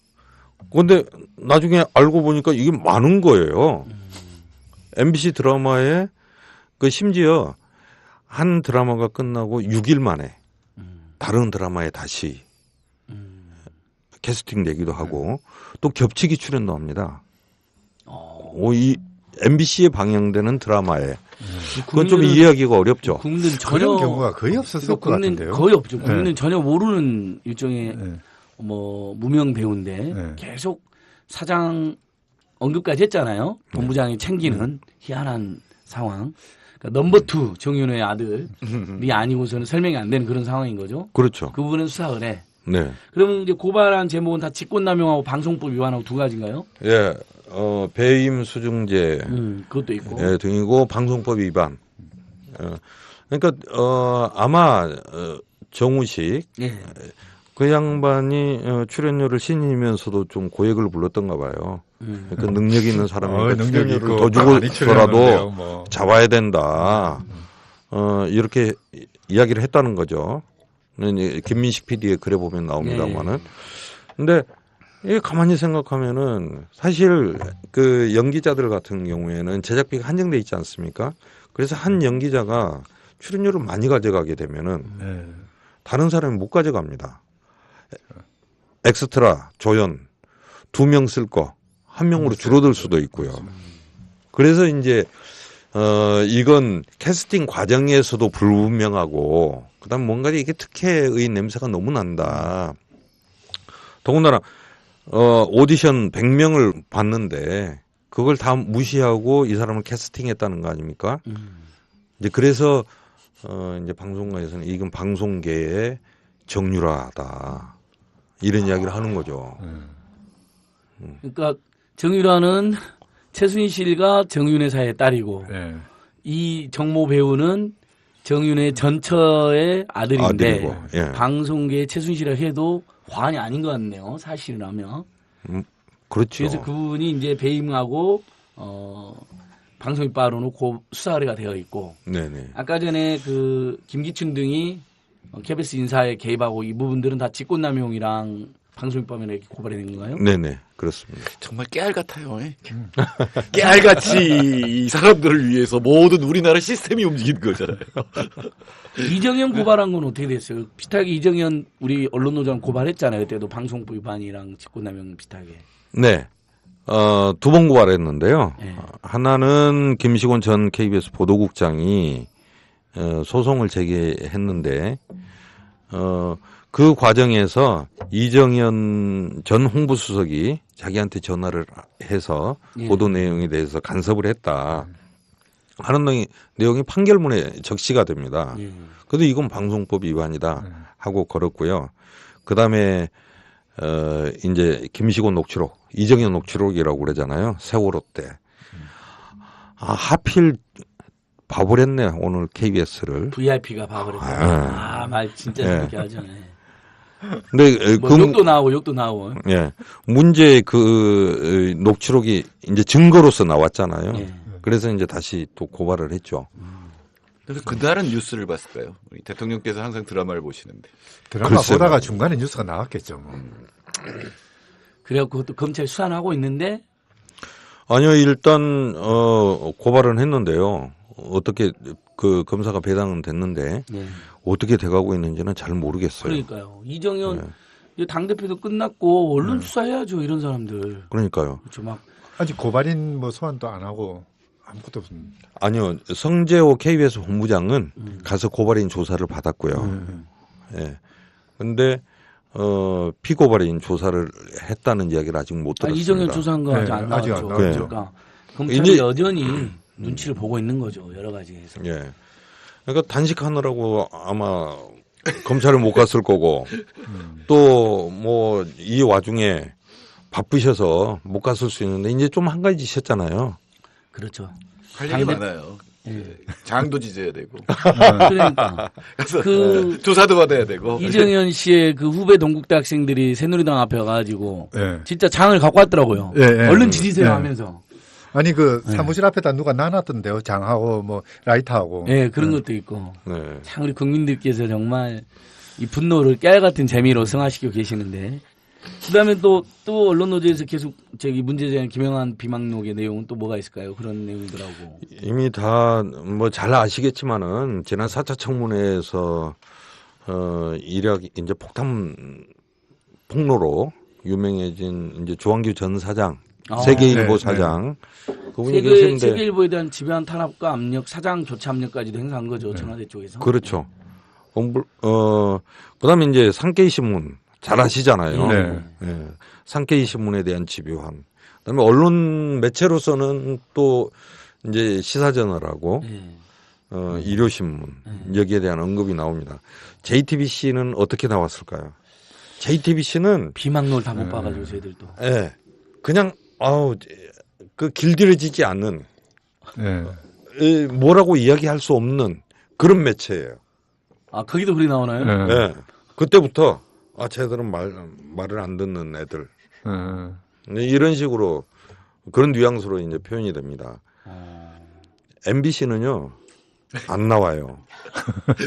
그런데 나중에 알고 보니까 이게 많은 거예요. MBC 드라마에 그 심지어 한 드라마가 끝나고 6일 만에 다른 드라마에 다시 캐스팅 되기도 하고 또 겹치기 출연도 합니다. 이 MBC에 방영되는 드라마에 그건 좀 이해하기가 어렵죠.
국민은 전혀
그런 경우가 거의 없었을 것 같은데요.
거의 없죠. 국민은 전혀 모르는 일종의 뭐 무명 배우인데 계속 사장 언급까지 했잖아요. 본부장이 챙기는 희한한 상황. 그러니까 넘버 2 정윤호의 아들이 아니고서는 설명이 안 되는 그런 상황인 거죠.
그렇죠.
그 부분은 수사 의뢰.
네.
그러면 이제 고발한 제목은 다 직권남용하고 방송법 위반하고 두 가지인가요?
예, 배임 수중제
그것도 있고
등이고 방송법 위반. 그러니까 아마 정우식 그 양반이 출연료를 신인이면서도 좀 고액을 불렀던가 봐요. 그러니까 능력이 있는 사람이니까 출연료를 더 주고서라도
뭐.
잡아야 된다. 이렇게 이야기를 했다는 거죠. 김민식 PD의 글에 보면 나옵니다만은. 근데 이게 가만히 생각하면은 사실 그 연기자들 같은 경우에는 제작비가 한정돼 있지 않습니까? 그래서 한 연기자가 출연료를 많이 가져가게 되면은 다른 사람이 못 가져갑니다. 엑스트라, 조연 2명 쓸 거 1명으로 줄어들 수도 있고요. 그래서 이제 이건 캐스팅 과정에서도 불분명하고 그다음 뭔가 이게 특혜의 냄새가 너무 난다. 더군다나 오디션 100명을 봤는데 그걸 다 무시하고 이 사람을 캐스팅했다는 거 아닙니까? 이제 그래서 이제 방송가에서는 이건 방송계의 정유라다 이런 이야기를 하는 거죠.
그러니까 정유라는 최순실과 정윤회 사이의 딸이고 이 정모 배우는 정윤회 전처의 아들인데 방송계의 최순실이라 해도 과언이 아닌 것 같네요. 사실이라면.
그렇죠.
그래서 그분이 이제 배임하고 방송이 빠르고 수사 의뢰가 되어 있고.
네네.
아까 전에 그 김기춘 등이 KBS 인사에 개입하고 이 부분들은 다 직권남용이랑 방송법에 이렇게 고발이 된 건가요?
네네, 그렇습니다.
정말 깨알 같아요. 깨알같이 이 사람들을 위해서 모든 우리나라 시스템이 움직이는 거잖아요.
이정현 고발한 건 어떻게 됐어요? 비슷하게 이정현 우리 언론노조랑 고발했잖아요. 그때도 방송법 위반이랑 직권남용 비슷하게.
네. 2번 고발했는데요. 하나는 김시곤 전 KBS 보도국장이 소송을 제기했는데 그 과정에서 이정현 전 홍보수석이 자기한테 전화를 해서 보도 내용에 대해서 간섭을 했다 하는 내용이 판결문에 적시가 됩니다. 그래도 이건 방송법 위반이다 하고 걸었고요. 그 다음에 이제 김시곤 녹취록, 이정현 녹취록이라고 그러잖아요. 세월호 때. 하필 밥을 했네 오늘 KBS를.
VIP가 밥을 했다. 말 진짜 재밌게 하죠.
근데
뭐 욕도 나오고.
예. 문제 그 녹취록이 이제 증거로서 나왔잖아요. 그래서 이제 다시 또 고발을 했죠.
그래서 그날은 뉴스를 봤을까요? 우리 대통령께서 항상 드라마를 보시는데.
드라마 보다가 중간에 뉴스가 나왔겠죠. 뭐.
그래갖고 그것도 검찰 수사하고 있는데.
아니요, 일단 고발은 했는데요. 어떻게 그 검사가 배당은 됐는데 어떻게 돼가고 있는지는 잘 모르겠어요.
그러니까요. 이정현 이제 당대표도 끝났고 언론 수사해야죠 이런 사람들.
그러니까요.
그렇죠. 막
아직 고발인 뭐 소환도 안 하고 아무것도 없습니다.
아니요. 성재호 KBS 본부장은 가서 고발인 조사를 받았고요. 예. 근데 피고발인 조사를 했다는 이야기를 아직 못 들었습니다.
이정현 조사한 거 아직 안 나왔죠.
아직 안 나왔죠.
그러니까 검찰이 여전히 눈치를 보고 있는 거죠. 여러 가지에서.
예. 그러니까 단식하느라고 아마 검찰을 못 갔을 거고 또 뭐 이 와중에 바쁘셔서 못 갔을 수 있는데 이제 좀 한가해지셨잖아요.
그렇죠.
할 얘기 많아요. 장도 지져야 되고.
그러니까
그 조사도 받아야 되고.
이정현 씨의 그 후배 동국대 학생들이 새누리당 앞에 가가지고
예.
진짜 장을 갖고 왔더라고요. 얼른 지지세요 하면서.
아니 그 사무실 앞에다 누가 놔놨던데요. 장하고 뭐 라이터하고.
네, 그런 것도 있고. 참 우리 국민들께서 정말 이 분노를 깨알 같은 재미로 승화시키고 계시는데. 그다음에 또 언론 노조에서 계속 문제제기한 김영한 비망록의 내용은 또 뭐가 있을까요? 그런 내용들하고.
이미 다 뭐 잘 아시겠지만은 지난 4차 청문회에서 이력 이제 폭탄 폭로로 유명해진 이제 조항규 전 사장, 세계일보 사장. 그분이 계신데
세계일보에 대한 지배한 탄압과 압력, 사장 교체 압력까지도 행사한 거죠. 청와대 쪽에서.
그렇죠. 그다음에 이제 산케이 신문 잘 아시잖아요. 네. 산케이 신문에 대한 집요함. 그다음에 언론 매체로서는 또 이제 시사저널하고 일요신문 여기에 대한 언급이 나옵니다. JTBC는 어떻게 나왔을까요? JTBC는
비망록을 다 못 봐가지고 저희들도.
예. 그냥 그 길들여지지 않는 뭐라고 이야기할 수 없는 그런 매체예요.
아 거기도 그리 나오나요?
네. 그때부터 쟤들은 말을 안 듣는 애들. 이런 식으로 그런 뉘앙스로 이제 표현이 됩니다. MBC는요 안 나와요.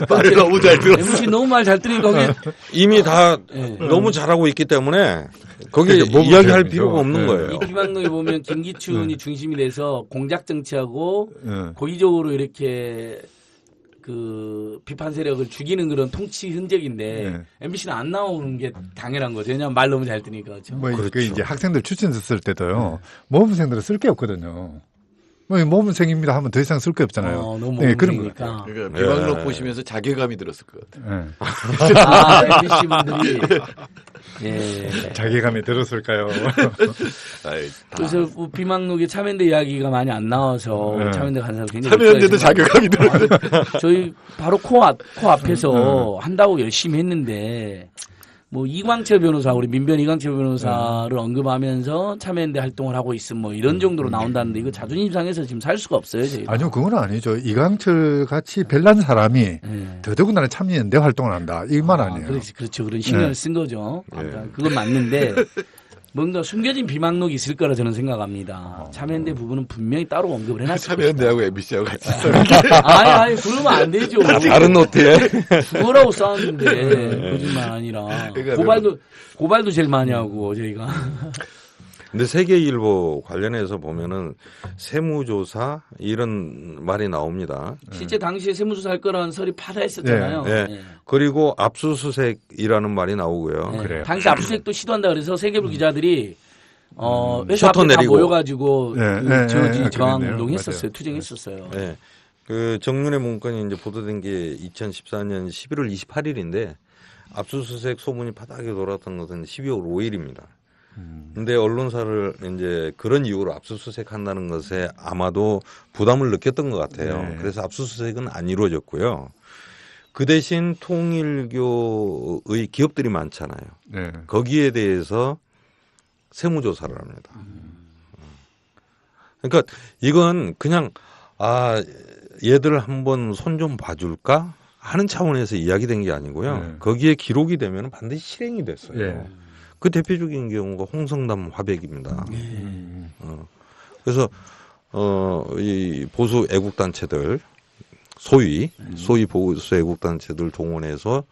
말을 너무 잘 들었어.
MBC 너무 말 잘 들으니까 거기
이미 다 너무 잘하고 있기 때문에 거기 이야기할 필요가 없는 거예요.
이 비망록에 보면 김기춘이 중심이 돼서 공작 정치하고 고의적으로 이렇게 그 비판 세력을 죽이는 그런 통치 흔적인데 MBC는 안 나오는 게 당연한 거죠. 왜냐하면 말 너무 잘 뜨니까. 그렇죠?
뭐 그렇죠. 이제 학생들 추천했을 때도요. 모범생들은 쓸 게 없거든요. 뭐 모범생입니다 하면 더 이상 쓸 게 없잖아요.
너무 모범생이니까.
그러니까 비망록 보시면서 자괴감이 들었을 것 같아요.
MBC 분들이
자괴감이 들었을까요?
그래서 비망록에 참여연대 이야기가 많이 안 나와서 참여연대 간 사람 굉장히
참여연대도 자괴감이 들어요.
저희 바로 코 앞에서 한다고 열심히 했는데 뭐 이광철 변호사 우리 민변 이광철 변호사를 언급하면서 참여연대 활동을 하고 있음 뭐 이런 정도로 나온다는데 이거 자존심 상해서 지금 살 수가 없어요 저희가.
아니요 그건 아니죠. 이광철 같이 별난 사람이 더더군다나 참여연대 활동을 한다 이 말 아니에요.
그렇죠. 그런 신경을 쓴 거죠. 그건 맞는데 뭔가 숨겨진 비망록이 있을 거라 저는 생각합니다. 참여연대 부분은 분명히 따로 언급을 해놨을 거예요.
참여연대하고 MBC하고 같이
아니 그러면 안 되죠.
다른 노트에
죽어라고 싸웠는데 거짓말 아니라 고발도 제일 많이 하고 저희가.
근데 세계일보 관련해서 보면은 세무조사 이런 말이 나옵니다.
실제 당시에 세무조사 할 거라는 설이 파다했었잖아요.
그리고 압수수색이라는 말이 나오고요.
그래요.
당시 압수수색도 시도한다 그래서 세계일보 기자들이 회사 앞에 다 모여가지고 저지 저항 운동했었어요. 투쟁했었어요.
네. 그 정윤의 문건이 이제 보도된 게 2014년 11월 28일인데 압수수색 소문이 바닥에 돌았던 것은 12월 5일입니다. 근데 언론사를 이제 그런 이유로 압수수색한다는 것에 아마도 부담을 느꼈던 것 같아요. 그래서 압수수색은 안 이루어졌고요. 그 대신 통일교의 기업들이 많잖아요. 거기에 대해서 세무조사를 합니다. 그러니까 이건 그냥 얘들 한번 손 좀 봐줄까 하는 차원에서 이야기된 게 아니고요. 거기에 기록이 되면 반드시 실행이 됐어요. 그 대표적인 경우가 홍성담 화백입니다. 그래서 이 보수 애국단체들 소위 보수 애국단체들 동원해서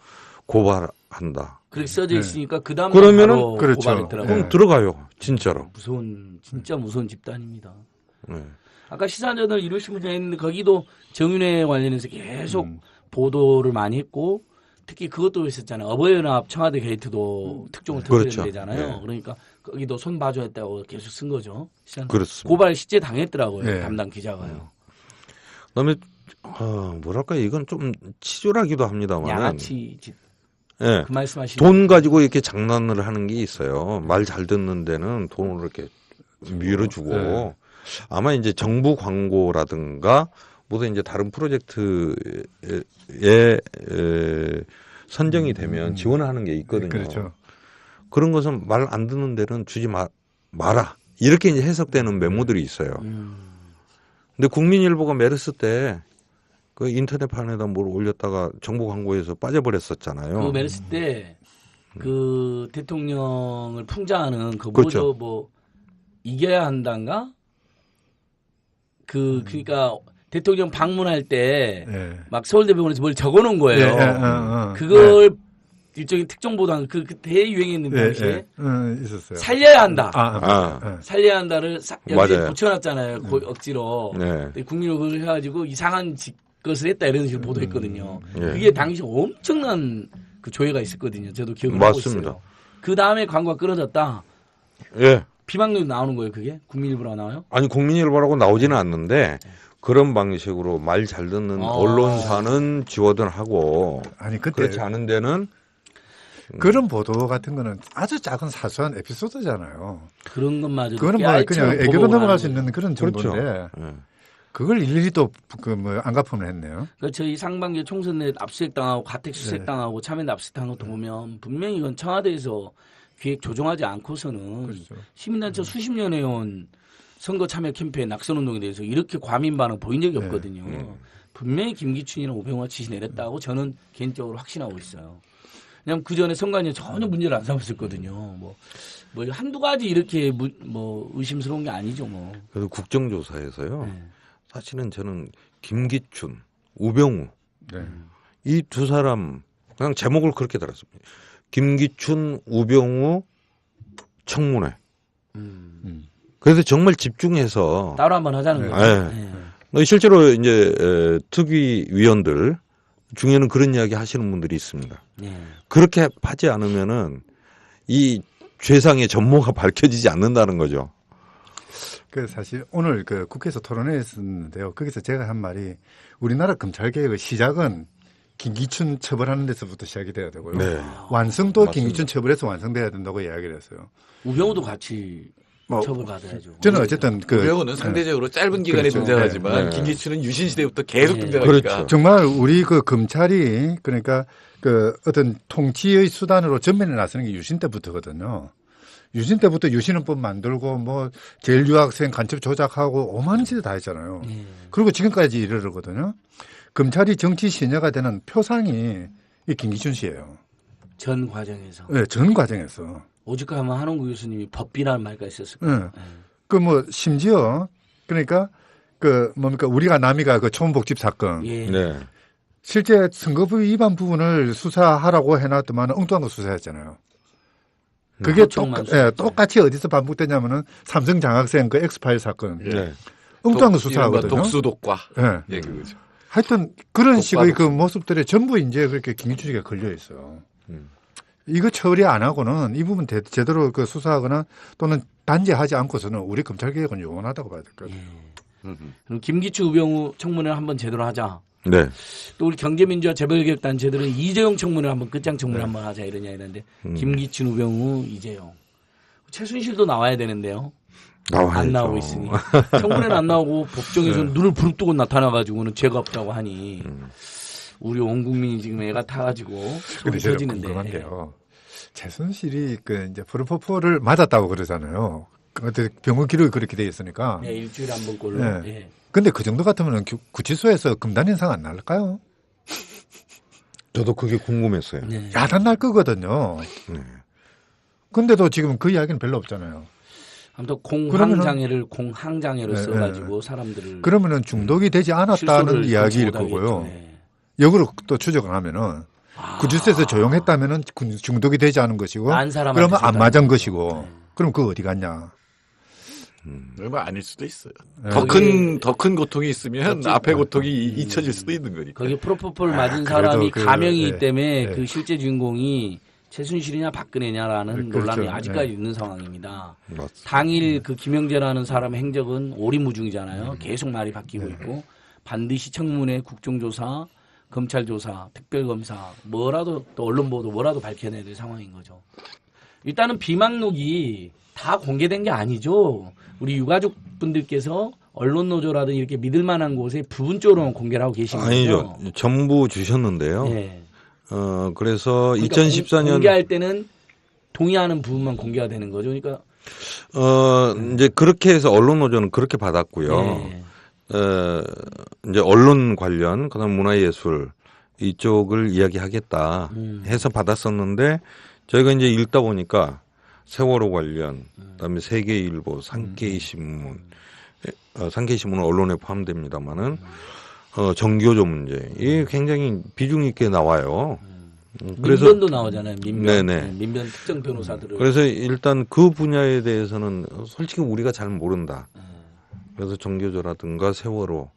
고발한다.
그렇게 써져 있으니까 그 다음
그러면은
고발했더라고요.
그럼 들어가요, 진짜로.
진짜 무서운 집단입니다. 아까 시사저널 일요신문에 했는데 거기도 정윤회 관련해서 계속 보도를 많이 했고 특히 그것도 있었잖아요. 어버이연합 청와대 게이트도 특종을
그렇죠.
특별히 되잖아요.
네.
그러니까 거기도 손 봐줘했다고 계속 쓴 거죠.
그렇습니다.
고발 실제 당했더라고요.
네.
담당 기자가요.
그다음에 뭐랄까 이건 좀 치졸하기도 합니다만.
양아치 짓.
예.
그 말씀하시는
돈 가지고 이렇게 장난을 하는 게 있어요. 말 잘 듣는 데는 돈을 이렇게 밀어주고
네.
아마 이제 정부 광고라든가 모두 이제 다른 프로젝트에 선정이 되면 지원하는 게 있거든요.
그렇죠.
그런 것은 말 안 듣는 데는 주지 마라. 이렇게 이제 해석되는 메모들이 있어요. 근데 국민일보가 메르스 때 그 인터넷판에다 뭘 올렸다가 정부 광고에서 빠져버렸었잖아요.
그 메르스 때 그 대통령을 풍자하는 그
그렇죠.
뭐죠 뭐 이겨야 한단가 그러니까 대통령 방문할 때 막
예.
서울대병원에서 뭘 적어놓은 거예요. 그걸 일종의 특정 보도한 그 대유행했는 당시에
있었어요.
살려야 한다.
아.
살려야 한다를 여기에
맞아요.
붙여놨잖아요. 억지로.
네.
국민을 그걸 해가지고 이상한 것을 했다 이런 식으로 보도했거든요.
예.
그게 당시 엄청난 그 조회가 있었거든요. 저도 기억을
맞습니다.
하고 있어요. 그 다음에 광고가 끊어졌다.
예.
비방도 나오는 거예요. 그게 국민일보로 나와요?
아니 국민일보라고 나오지는 않는데 그런 방식으로 말 잘 듣는 언론사는 지워든 하고
아니 그때
그렇지 않은 데는
그런 보도 같은 거는 아주 작은 사소한 에피소드잖아요.
그런 것마저도
그거는 뭐 그냥 애교로 넘어갈 수 있는 그런 정도인데
그렇죠.
그걸 일일이 또 그 뭐 안갚음을 했네요.
그 저희 상반기 총선 내 압수수색 당하고 가택 수색 당하고 참여연대 압수수색 당한 것도 보면 분명히 이건 청와대에서 기획 조정하지 않고서는
그렇죠.
시민단체 수십 년 해온 선거 참여 캠페인 낙선운동에 대해서 이렇게 과민 반응 보인 적이 없거든요. 분명히 김기춘이나 우병우가 지시 내렸다고 저는 개인적으로 확신하고 있어요. 왜냐하면 그 전에 선관위 전혀 문제를 안 삼았었거든요. 뭐 한두 가지 이렇게 뭐 의심스러운 게 아니죠. 뭐.
그래서 국정조사에서요. 사실은 저는 김기춘, 우병우 이 두 사람 그냥 제목을 그렇게 달았습니다. 김기춘, 우병우 청문회. 그래서 정말 집중해서
따로 한번 하자는 거죠.
실제로 이제 특위위원들 중에는 그런 이야기 하시는 분들이 있습니다. 그렇게 하지 않으면은 이 죄상의 전모가 밝혀지지 않는다는 거죠.
그 사실 오늘 그 국회에서 토론회했었는데요. 거기서 제가 한 말이 우리나라 검찰 개혁의 시작은 김기춘 처벌하는 데서부터 시작이 돼야 되고요.
네.
완성도
맞습니다.
김기춘 처벌해서 완성돼야 된다고 이야기를 했어요.
우병우도 같이 처벌받아야죠.
저는 어쨌든 그
우병우는 상대적으로 짧은 기간에
그렇죠.
등장하지만
네.
김기춘은 유신 시대부터 계속 등장하니까.
그렇죠.
정말 우리 그 검찰이 그러니까 그 어떤 통치의 수단으로 전면에 나서는 게 유신 때부터거든요. 유신 때부터 유신헌법 만들고 뭐 제일 유학생 간첩 조작하고 오만 짓을 다 했잖아요. 그리고 지금까지 이르르거든요. 검찰이 정치 신여가 되는 표상이 이 김기춘 씨예요.
전 과정에서.
네, 전 과정에서.
오죽하면 한홍구 교수님이 법비라는 말까지 썼을 거예요.
네. 그 뭐 심지어 그러니까 그 뭡니까 우리가 남이가 그 초원복집 사건.
예.
네.
실제 선거법 위반 부분을 수사하라고 해놨더만 엉뚱한 거 수사했잖아요. 그게 똑같이 어디서 반복되냐면은 삼성 장학생 그 엑스파일 사건.
네.
엉뚱한 거 수사하거든요.
독수독과.
네.
예, 그거죠.
하여튼 그런 식의 그 모습들이 전부 이제 그렇게 김기춘 씨가 걸려 있어요. 이거 처리 안 하고는 이 부분 제대로 그 수사하거나 또는 단죄하지 않고서는 우리 검찰 개혁은 영원하다고 봐야 될 것 같아요.
그럼 김기춘, 우병우 청문회를 한번 제대로 하자.
네.
또 우리 경제민주화 재벌개혁단체들은 이재용 청문회 한번 끝장 청문회 한번 하자 이러냐 이러는데 김기춘, 우병우, 이재용. 최순실도 나와야 되는데요.
나와야죠.
안 나오고 있으니. 청문회는 안 나오고 법정에서 눈을 부릅뜨고 나타나가지고는 죄가 없다고 하니 우리 온 국민이 지금 애가 타가지고
근데
속이
제가
터지는데.
궁금한데요. 최순실이 그 이제 프로포폴을 맞았다고 그러잖아요. 어떻게 병원 기록이 그렇게 돼 있으니까.
네, 일주일에 한 번 꼴로.
네.
예.
근데 그 정도 같으면 구치소에서 금단 인상 안 날까요?
저도 그게 궁금했어요.
네.
야단 날 거거든요. 근데도 지금 그 이야기는 별로 없잖아요.
아무튼 공황장애를 공황장애로
네,
써가지고 사람들을
그러면은 중독이 되지 않았다는
실소를
이야기일
그렇지
거고요.
못하겠죠. 네.
역으로 또 추적을 하면은 구치소에서 조용했다면은 중독이 되지 않은 것이고
난 사람한테
그러면 안
전달하는
맞은
거죠.
것이고 그럼 그거 어디 갔냐?
얼마 아닐 수도 있어요.
네.
더 큰 고통이 있으면 앞에 고통이 잊혀질 수도 있는 거니까.
거기 프로포폴 맞은
그래도
사람이 가명이기
네.
때문에
네.
그 실제 주인공이 최순실이냐 박근혜냐라는
그렇죠.
논란이 아직까지
네.
있는 상황입니다.
맞습니다.
당일 그 김영재라는 사람의 행적은 오리무중이잖아요. 계속 말이 바뀌고 있고 반드시 청문회, 국정조사, 검찰조사, 특별검사 뭐라도 또 언론 보도 뭐라도 밝혀내야 될 상황인 거죠. 일단은 비망록이 다 공개된 게 아니죠. 우리 유가족분들께서 언론 노조라든지 이렇게 믿을 만한 곳에 부분적으로만 공개를 하고 계신 거죠.
아니죠. 전부 주셨는데요.
네.
그래서
그러니까
2014년
공개할 때는 동의하는 부분만 공개가 되는 거죠. 그러니까
이제 그렇게 해서 언론 노조는 그렇게 받았고요.
네.
이제 언론 관련 그다음 문화예술 이쪽을 이야기하겠다 해서 받았었는데 저희가 이제 읽다 보니까 세월호 관련 그다음에 세계일보, 산케이신문, 산케이신문은 언론에 포함됩니다만은 정교조 문제 이게 굉장히 비중 있게 나와요. 그래서
민변도 나오잖아요. 민변.
네네.
민변 특정 변호사들을.
그래서 일단 그 분야에 대해서는 솔직히 우리가 잘 모른다. 그래서 정교조라든가 세월호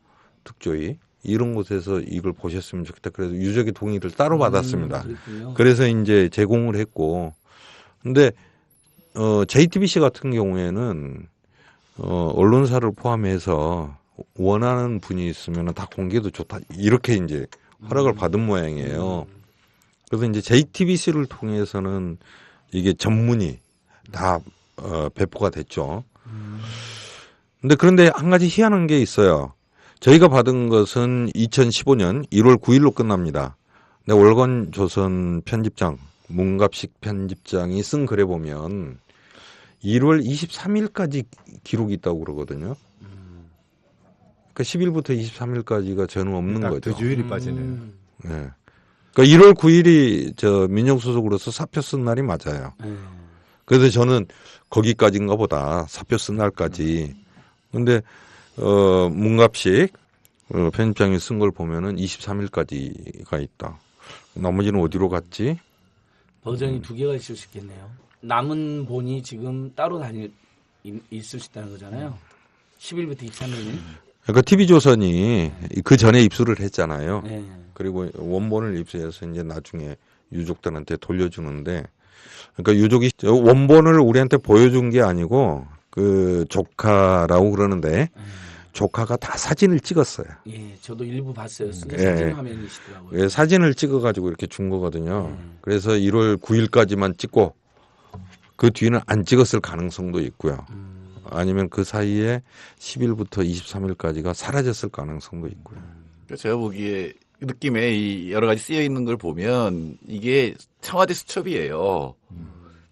특조위 이런 곳에서 이걸 보셨으면 좋겠다. 그래서 유족의 동의를 따로 받았습니다.
그렇군요.
그래서 이제 제공을 했고, 근데 JTBC 같은 경우에는 언론사를 포함해서 원하는 분이 있으면 다 공개도 좋다. 이렇게 이제 허락을 받은 모양이에요. 그래서 이제 JTBC를 통해서는 이게 전문이 다 배포가 됐죠. 그런데 한 가지 희한한 게 있어요. 저희가 받은 것은 2015년 1월 9일로 끝납니다. 근데 월간조선 편집장, 문갑식 편집장이 쓴 글에 보면 1월 23일까지 기록이 있다고 그러거든요. 그러니까 10일부터 23일까지가 저는 없는 거죠.
2주일이 빠지네요.
네. 그러니까 1월 9일이 저 민정수석으로서 사표 쓴 날이 맞아요. 그래서 저는 거기까지인가 보다. 사표 쓴 날까지. 근데 문갑식 편집장이 쓴 걸 보면은 23일까지가 있다. 나머지는 어디로 갔지?
버전이 두 개가 있을 수 있겠네요. 남은 본이 지금 따로 있을 수 있다는 거잖아요. 10일부터 23일.
그러니까 TV조선이 그 전에 입수를 했잖아요.
네.
그리고 원본을 입수해서 이제 나중에 유족들한테 돌려주는데, 그러니까 유족이 원본을 우리한테 보여준 게 아니고 그 조카라고 그러는데 조카가 다 사진을 찍었어요.
예, 저도 일부 봤어요.
예.
사진 화면이시더라고요.
예, 사진을 찍어가지고 이렇게 준 거거든요. 그래서 1월 9일까지만 찍고 그 뒤는 안 찍었을 가능성도 있고요. 아니면 그 사이에 10일부터 23일까지가 사라졌을 가능성도 있고요.
제가 보기에 느낌에 이 여러 가지 쓰여 있는 걸 보면 이게 청와대 수첩이에요.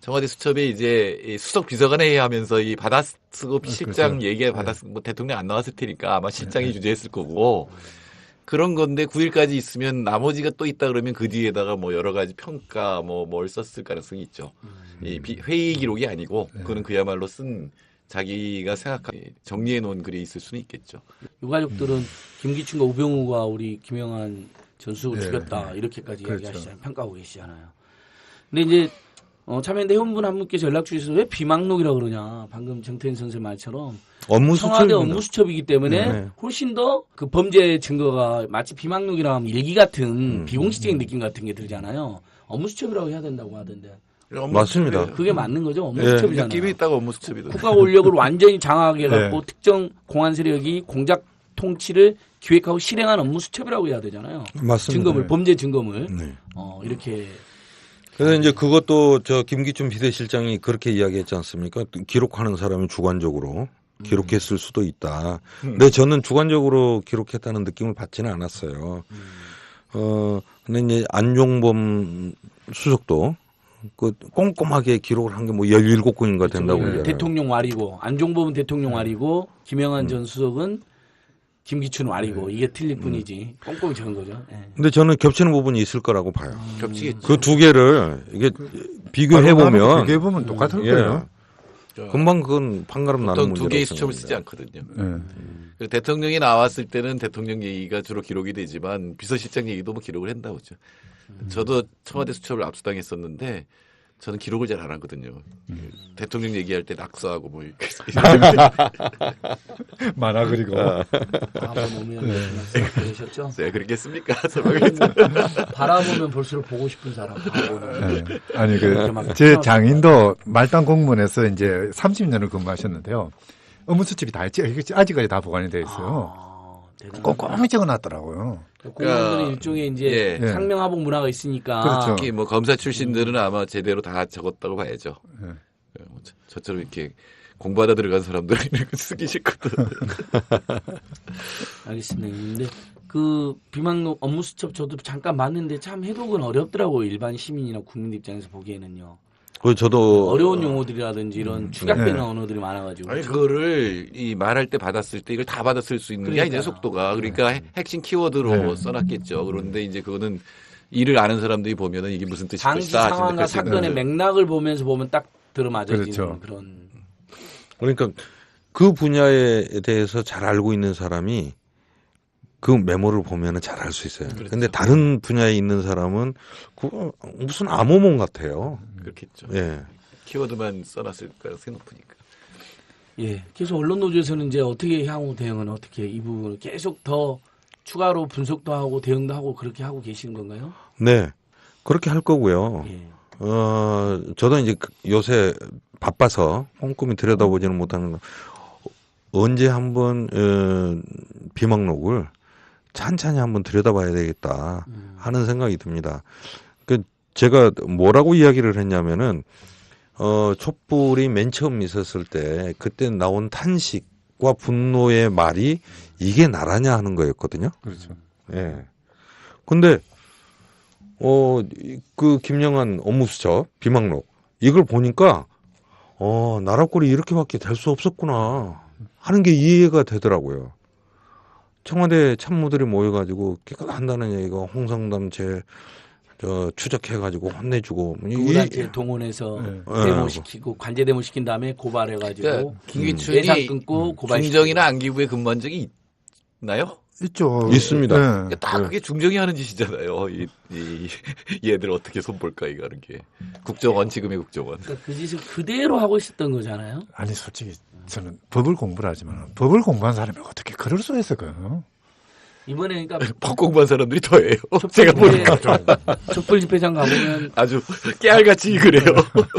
청와대 수첩에 이제 이 수석 비서관에 하면서 이 받아쓰고 실장
그렇죠.
얘기 받아쓰고 뭐 대통령 안 나왔을 테니까 아마 실장이 주재했을 거고 그런 건데 9일까지 있으면 나머지가 또 있다 그러면 그 뒤에다가 뭐 여러 가지 평가 뭘 썼을 가능성이 있죠. 이 회의 기록이 아니고 그거는 그야말로 쓴 자기가 정리해 놓은 글이 있을 수는 있겠죠.
유가족들은 김기춘과 우병우가 우리 김영한 전수를
네.
죽였다 이렇게까지
그렇죠.
이야기하시잖아요. 평가하고 계시잖아요. 근데 이제 참여연대 회원분 한 분께서 연락 주셔서 왜 비망록이라고 그러냐. 방금 정태인 선생 말처럼
업무
청와대
수첩입니다.
업무 수첩이기 때문에
네.
훨씬 더 그 범죄 증거가 마치 비망록이라 하면 일기 같은 비공식적인 느낌 같은 게 들잖아요. 업무 수첩이라고 해야 된다고 하던데.
맞습니다.
그게 맞는 거죠. 업무
예.
수첩이잖아요.
느낌이 있다고 업무 수첩이다.
국가 권력을 완전히 장악해 갖고
네.
특정 공안 세력이 공작 통치를 기획하고 실행한 업무 수첩이라고 해야 되잖아요.
맞습니다.
증거물, 범죄 증거물.
네.
이렇게.
그래서 이제 그것도 저 김기춘 비서실장이 그렇게 이야기했지 않습니까? 기록하는 사람이 주관적으로 기록했을 수도 있다. 근데 저는 주관적으로 기록했다는 느낌을 받지는 않았어요. 근데 이제 안종범 수석도 그 꼼꼼하게 기록을 한 게 뭐 17건인가 된다고
네.
그러잖아요.
대통령 와리고 안종범은 대통령 와리고 김영한 전 수석은 김기춘 와리고 이게 틀릴 뿐이지 꼼꼼히 적은 거죠. 네.
근데 저는 겹치는 부분이 있을 거라고 봐요.
겹치겠죠.
그 두 개를 이게 비교해 보면
비교해 보면 똑같을 거예요.
금방 그건 판가름 나는
보통
문제라고
두 개의 수첩을 쓰지
생각합니다.
않거든요. 그리고 대통령이 나왔을 때는 대통령 얘기가 주로 기록이 되지만 비서실장 얘기도 뭐 기록을 한다고 그죠. 저도 청와대 수첩을 압수당했었는데 저는 기록을 잘 안 하거든요. 대통령 얘기할 때 낙서하고 뭐 이렇게
만화 그리고
바라보면 그러셨죠?
네, 그렇겠습니까?
바라보면 볼수록 보고 싶은 사람. 바라보는.
네. 아니 제 장인도 말단 공무원에서 이제 30년을 근무하셨는데요. 업무 수첩이 다 아직까지 다 보관이 돼 있어요. 꼼꼼히 적어놨더라고요.
공무원들은 일종의 이제 상명하복 문화가 있으니까.
그렇죠.
특히 뭐 검사 출신들은 아마 제대로 다 적었다고 봐야죠. 저처럼 이렇게 공부하다 들어간 사람들은 쓰기 싫거든.
알겠습니다. 근데 그 비망록 업무 수첩 저도 잠깐 봤는데 참 해독은 어렵더라고요. 일반 시민이나 국민 입장에서 보기에는요.
저도
어려운 용어들이라든지 이런 축약되는 언어들이 많아가지고.
아니 그거를 이 말할 때 받았을 때 이걸 다 받았을 수 있는 게 아니잖아요, 속도가. 그러니까 핵심 키워드로 써놨겠죠. 그런데 이제 그거는 일을 아는 사람들이 보면은 이게 무슨 뜻일까
당시 상황과 사건의 맥락을 보면서 보면 딱 들어맞아지는 그런.
그러니까 그 분야에 대해서 잘 알고 있는 사람이 그 메모를 보면은 잘 알 수 있어요. 근데 다른 분야에 있는 사람은 그 무슨 암호문 같아요.
그렇겠죠.
예.
키워드만 써놨을 가능성이 높으니까.
예. 그래서 언론 노조에서는 이제 어떻게 향후 대응은 어떻게 이 부분을 계속 더 추가로 분석도 하고 대응도 하고 그렇게 하고 계시는 건가요?
네. 그렇게 할 거고요.
예.
저도 이제 요새 바빠서 꼼꼼히 들여다보지는 못하는 거. 언제 한번 비망록을 찬찬히 한번 들여다봐야 되겠다 하는 생각이 듭니다. 그 제가 뭐라고 이야기를 했냐면은 촛불이 맨 처음 있었을 때 그때 나온 탄식과 분노의 말이 이게 나라냐 하는 거였거든요.
그렇죠.
예. 근데 그 김영한 업무수첩 비망록 이걸 보니까 나라 꼴이 이렇게밖에 될 수 없었구나 하는 게 이해가 되더라고요. 청와대 참모들이 모여가지고 깨끗한다는 얘기가 홍성담 추적해가지고 혼내주고
누구한테 동원해서 데모시키고 관제 데모시킨 다음에 고발해가지고
그러니까 김기춘이
예산 끊고 고발시키고
중정이나 안기부에 근무한 적이 있나요?
있죠.
있습니다.
그러니까 다 그게 중정이 하는 짓이잖아요. 얘들 어떻게 손볼까 이거 하는 게 국정원 지금의 국정원.
그러니까 그 짓을 그대로 하고 있었던 거잖아요.
아니 솔직히 저는 법을 공부를 하지만 법을 공부한 사람이 어떻게 그럴 수 있을까요?
이번에 그러니까
법 공부한 사람들이 더해요. 제가 보니까
촛불 집회장 가보면
아주 깨알같이 그래요.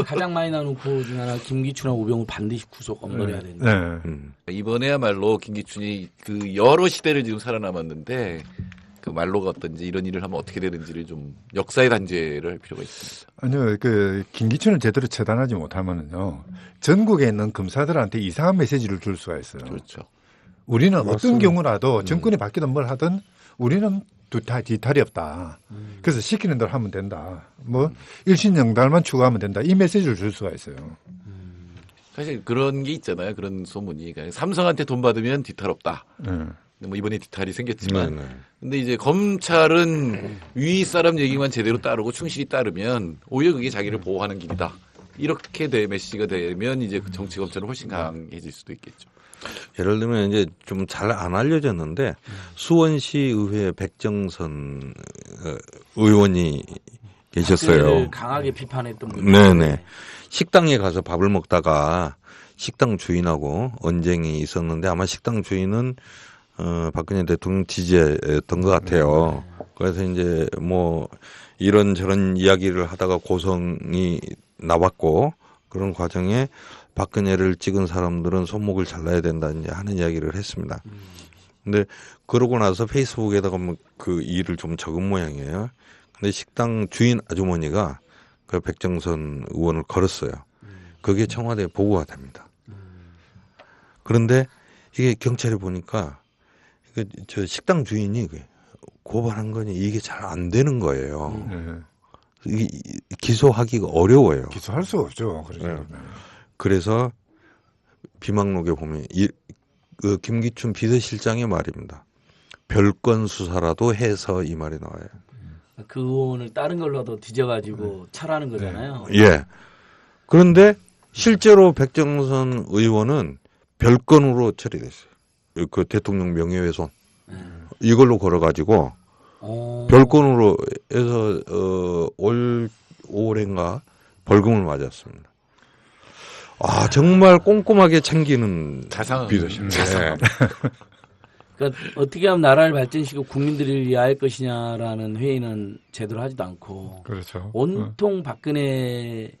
가장 많이 나오는 후보 중 하나 김기춘하고 우병우 반드시 구속 엄벌해야 된다.
이번에야말로 김기춘이 그 여러 시대를 지금 살아남았는데 그 말로가 어떤지 이런 일을 하면 어떻게 되는지를 좀 역사의 단죄를 할 필요가 있습니다.
아니요, 김기춘을 제대로 처단하지 못하면은요 전국에 있는 검사들한테 이상한 메시지를 줄 수가 있어요.
그렇죠.
우리는
맞습니다.
어떤 경우라도 정권이 바뀌든 뭘 하든 우리는 뒤탈이 없다. 그래서 시키는 대로 하면 된다. 뭐 일신영달만 추구하면 된다. 이 메시지를 줄 수가 있어요.
사실 그런 게 있잖아요. 그런 소문이. 그러니까 삼성한테 돈 받으면 뒤탈 없다. 뭐 이번에 뒤탈이 생겼지만. 근데 이제 검찰은 위 사람 얘기만 제대로 따르고 충실히 따르면 오히려 그게 자기를 보호하는 길이다. 이렇게 메시지가 되면 이제 정치 검찰은 훨씬 강해질 수도 있겠죠.
예를 들면 이제 좀 잘 안 알려졌는데 수원시 의회 백정선 의원이 계셨어요.
강하게 비판했던 분.
네네. 식당에 가서 밥을 먹다가 식당 주인하고 언쟁이 있었는데 아마 식당 주인은 박근혜 대통령 지지했던 것 같아요. 그래서 이제 뭐 이런저런 이야기를 하다가 고성이 나왔고 그런 과정에 박근혜를 찍은 사람들은 손목을 잘라야 된다 이제 하는 이야기를 했습니다. 근데 그러고 나서 페이스북에다가 그 일을 좀 적은 모양이에요. 근데 식당 주인 아주머니가 그 백정선 의원을 걸었어요. 그게 청와대에 보고가 됩니다. 그런데 이게 경찰이 보니까 저 식당 주인이 고발한 거니 이게 잘 안 되는 거예요. 이게 기소하기가 어려워요.
기소할 수가 없죠.
그래서 비망록에 보면 그 김기춘 비서실장의 말입니다. 별건 수사라도 해서 이 말이 나와요.
그 의원을 다른 걸로도 뒤져가지고 차라는 거잖아요.
예. 그런데 실제로 백정선 의원은 별건으로 처리됐어요. 그 대통령 명예훼손 이걸로 걸어가지고 별건으로 해서 올해인가 벌금을 맞았습니다. 아, 정말 꼼꼼하게 챙기는
자상
비서십니다.
그러니까 어떻게 하면 나라를 발전시키고 국민들을 위할 것이냐라는 회의는 제대로 하지도 않고
그렇죠.
온통 박근혜를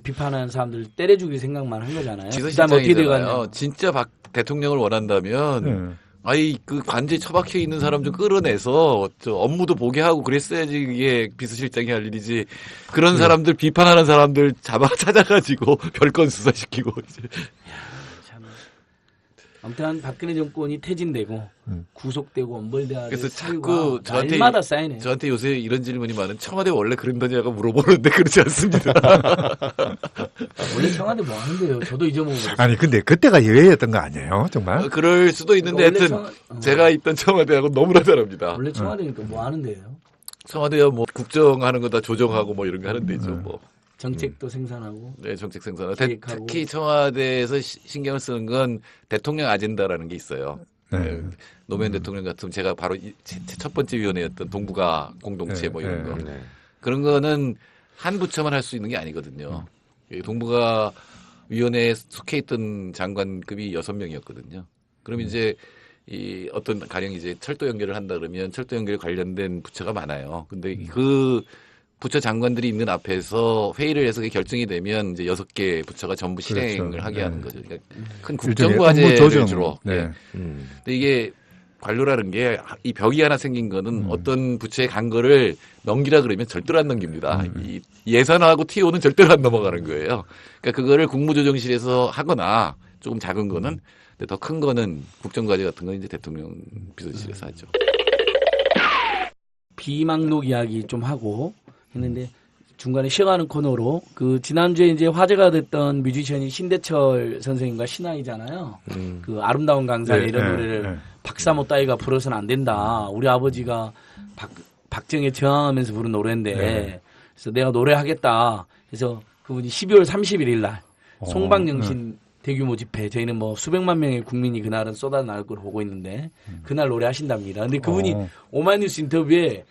비판하는 사람들 때려 죽일 생각만 한 거잖아요.
지서실장이잖아요.
어떻게 돼가냐.
진짜 박 대통령을 원한다면 아이 그 관제에 처박혀 있는 사람 좀 끌어내서 저 업무도 보게 하고 그랬어야지 이게 비서실장이 할 일이지. 그런 사람들 비판하는 사람들 찾아가지고 별건 수사시키고 이제.
아무튼 박근혜 정권이 퇴진되고 구속되고 엄벌대하를
그래서 자꾸
날마다 쌓이네요.
저한테 요새 이런 질문이 많은 청와대 원래 그런다냐고 물어보는데 그렇지 않습니다.
원래 청와대 뭐 하는데요? 저도 잊어먹었어요.
아니 근데 그때가 예외였던 거 아니에요, 정말?
그럴 수도 있는데 하여튼 제가 있던 청와대하고 너무나 다릅니다.
원래 청와대니까 뭐 하는데요?
청와대야 뭐 국정하는 거 다 조정하고 뭐 이런 거 하는 데죠. 뭐.
정책도 생산하고.
네, 정책 생산하고. 특히 청와대에서 신경을 쓰는 건 대통령 아젠다라는 게 있어요. 네. 노무현 대통령 같으면 제가 바로 첫 번째 위원회였던 동북아 공동체 뭐 이런 거. 그런 거는 한 부처만 할 수 있는 게 아니거든요. 동북아 위원회에 속해 있던 장관급이 6명이었거든요. 그럼 이제 이 어떤 가령 이제 철도 연결을 한다 그러면 철도 연결 관련된 부처가 많아요. 근데 그 부처 장관들이 있는 앞에서 회의를 해서 결정이 되면 이제 6개 부처가 전부 실행을
그렇죠.
하게
네.
하는 거죠. 그러니까 큰 국정과제를 주로.
네.
근데 이게 관료라는 게 이 벽이 하나 생긴 거는 어떤 부처에 간 거를 넘기라 그러면 절대로 안 넘깁니다. 이 예산하고 TO는 절대로 안 넘어가는 거예요. 그러니까 그거를 국무조정실에서 하거나 조금 작은 거는 근데 더 큰 거는 국정과제 같은 건 이제 대통령 비서실에서 하죠.
비망록 이야기 좀 하고 했는데 중간에 쉬어가는 코너로 그 지난주에 이제 화제가 됐던 뮤지션이 신대철 선생님과 신하이잖아요. 그 아름다운 강산에 이런 노래를 박사모 따위가 불어서는 안 된다. 우리 아버지가 박정희에 저항하면서 부른 노래인데 그래서 내가 노래하겠다. 그래서 그분이 12월 31일 날 송방영신 대규모 집회 저희는 뭐 수백만 명의 국민이 그날은 쏟아나올 걸 보고 있는데 그날 노래하신답니다. 근데 그분이 오마이뉴스 인터뷰에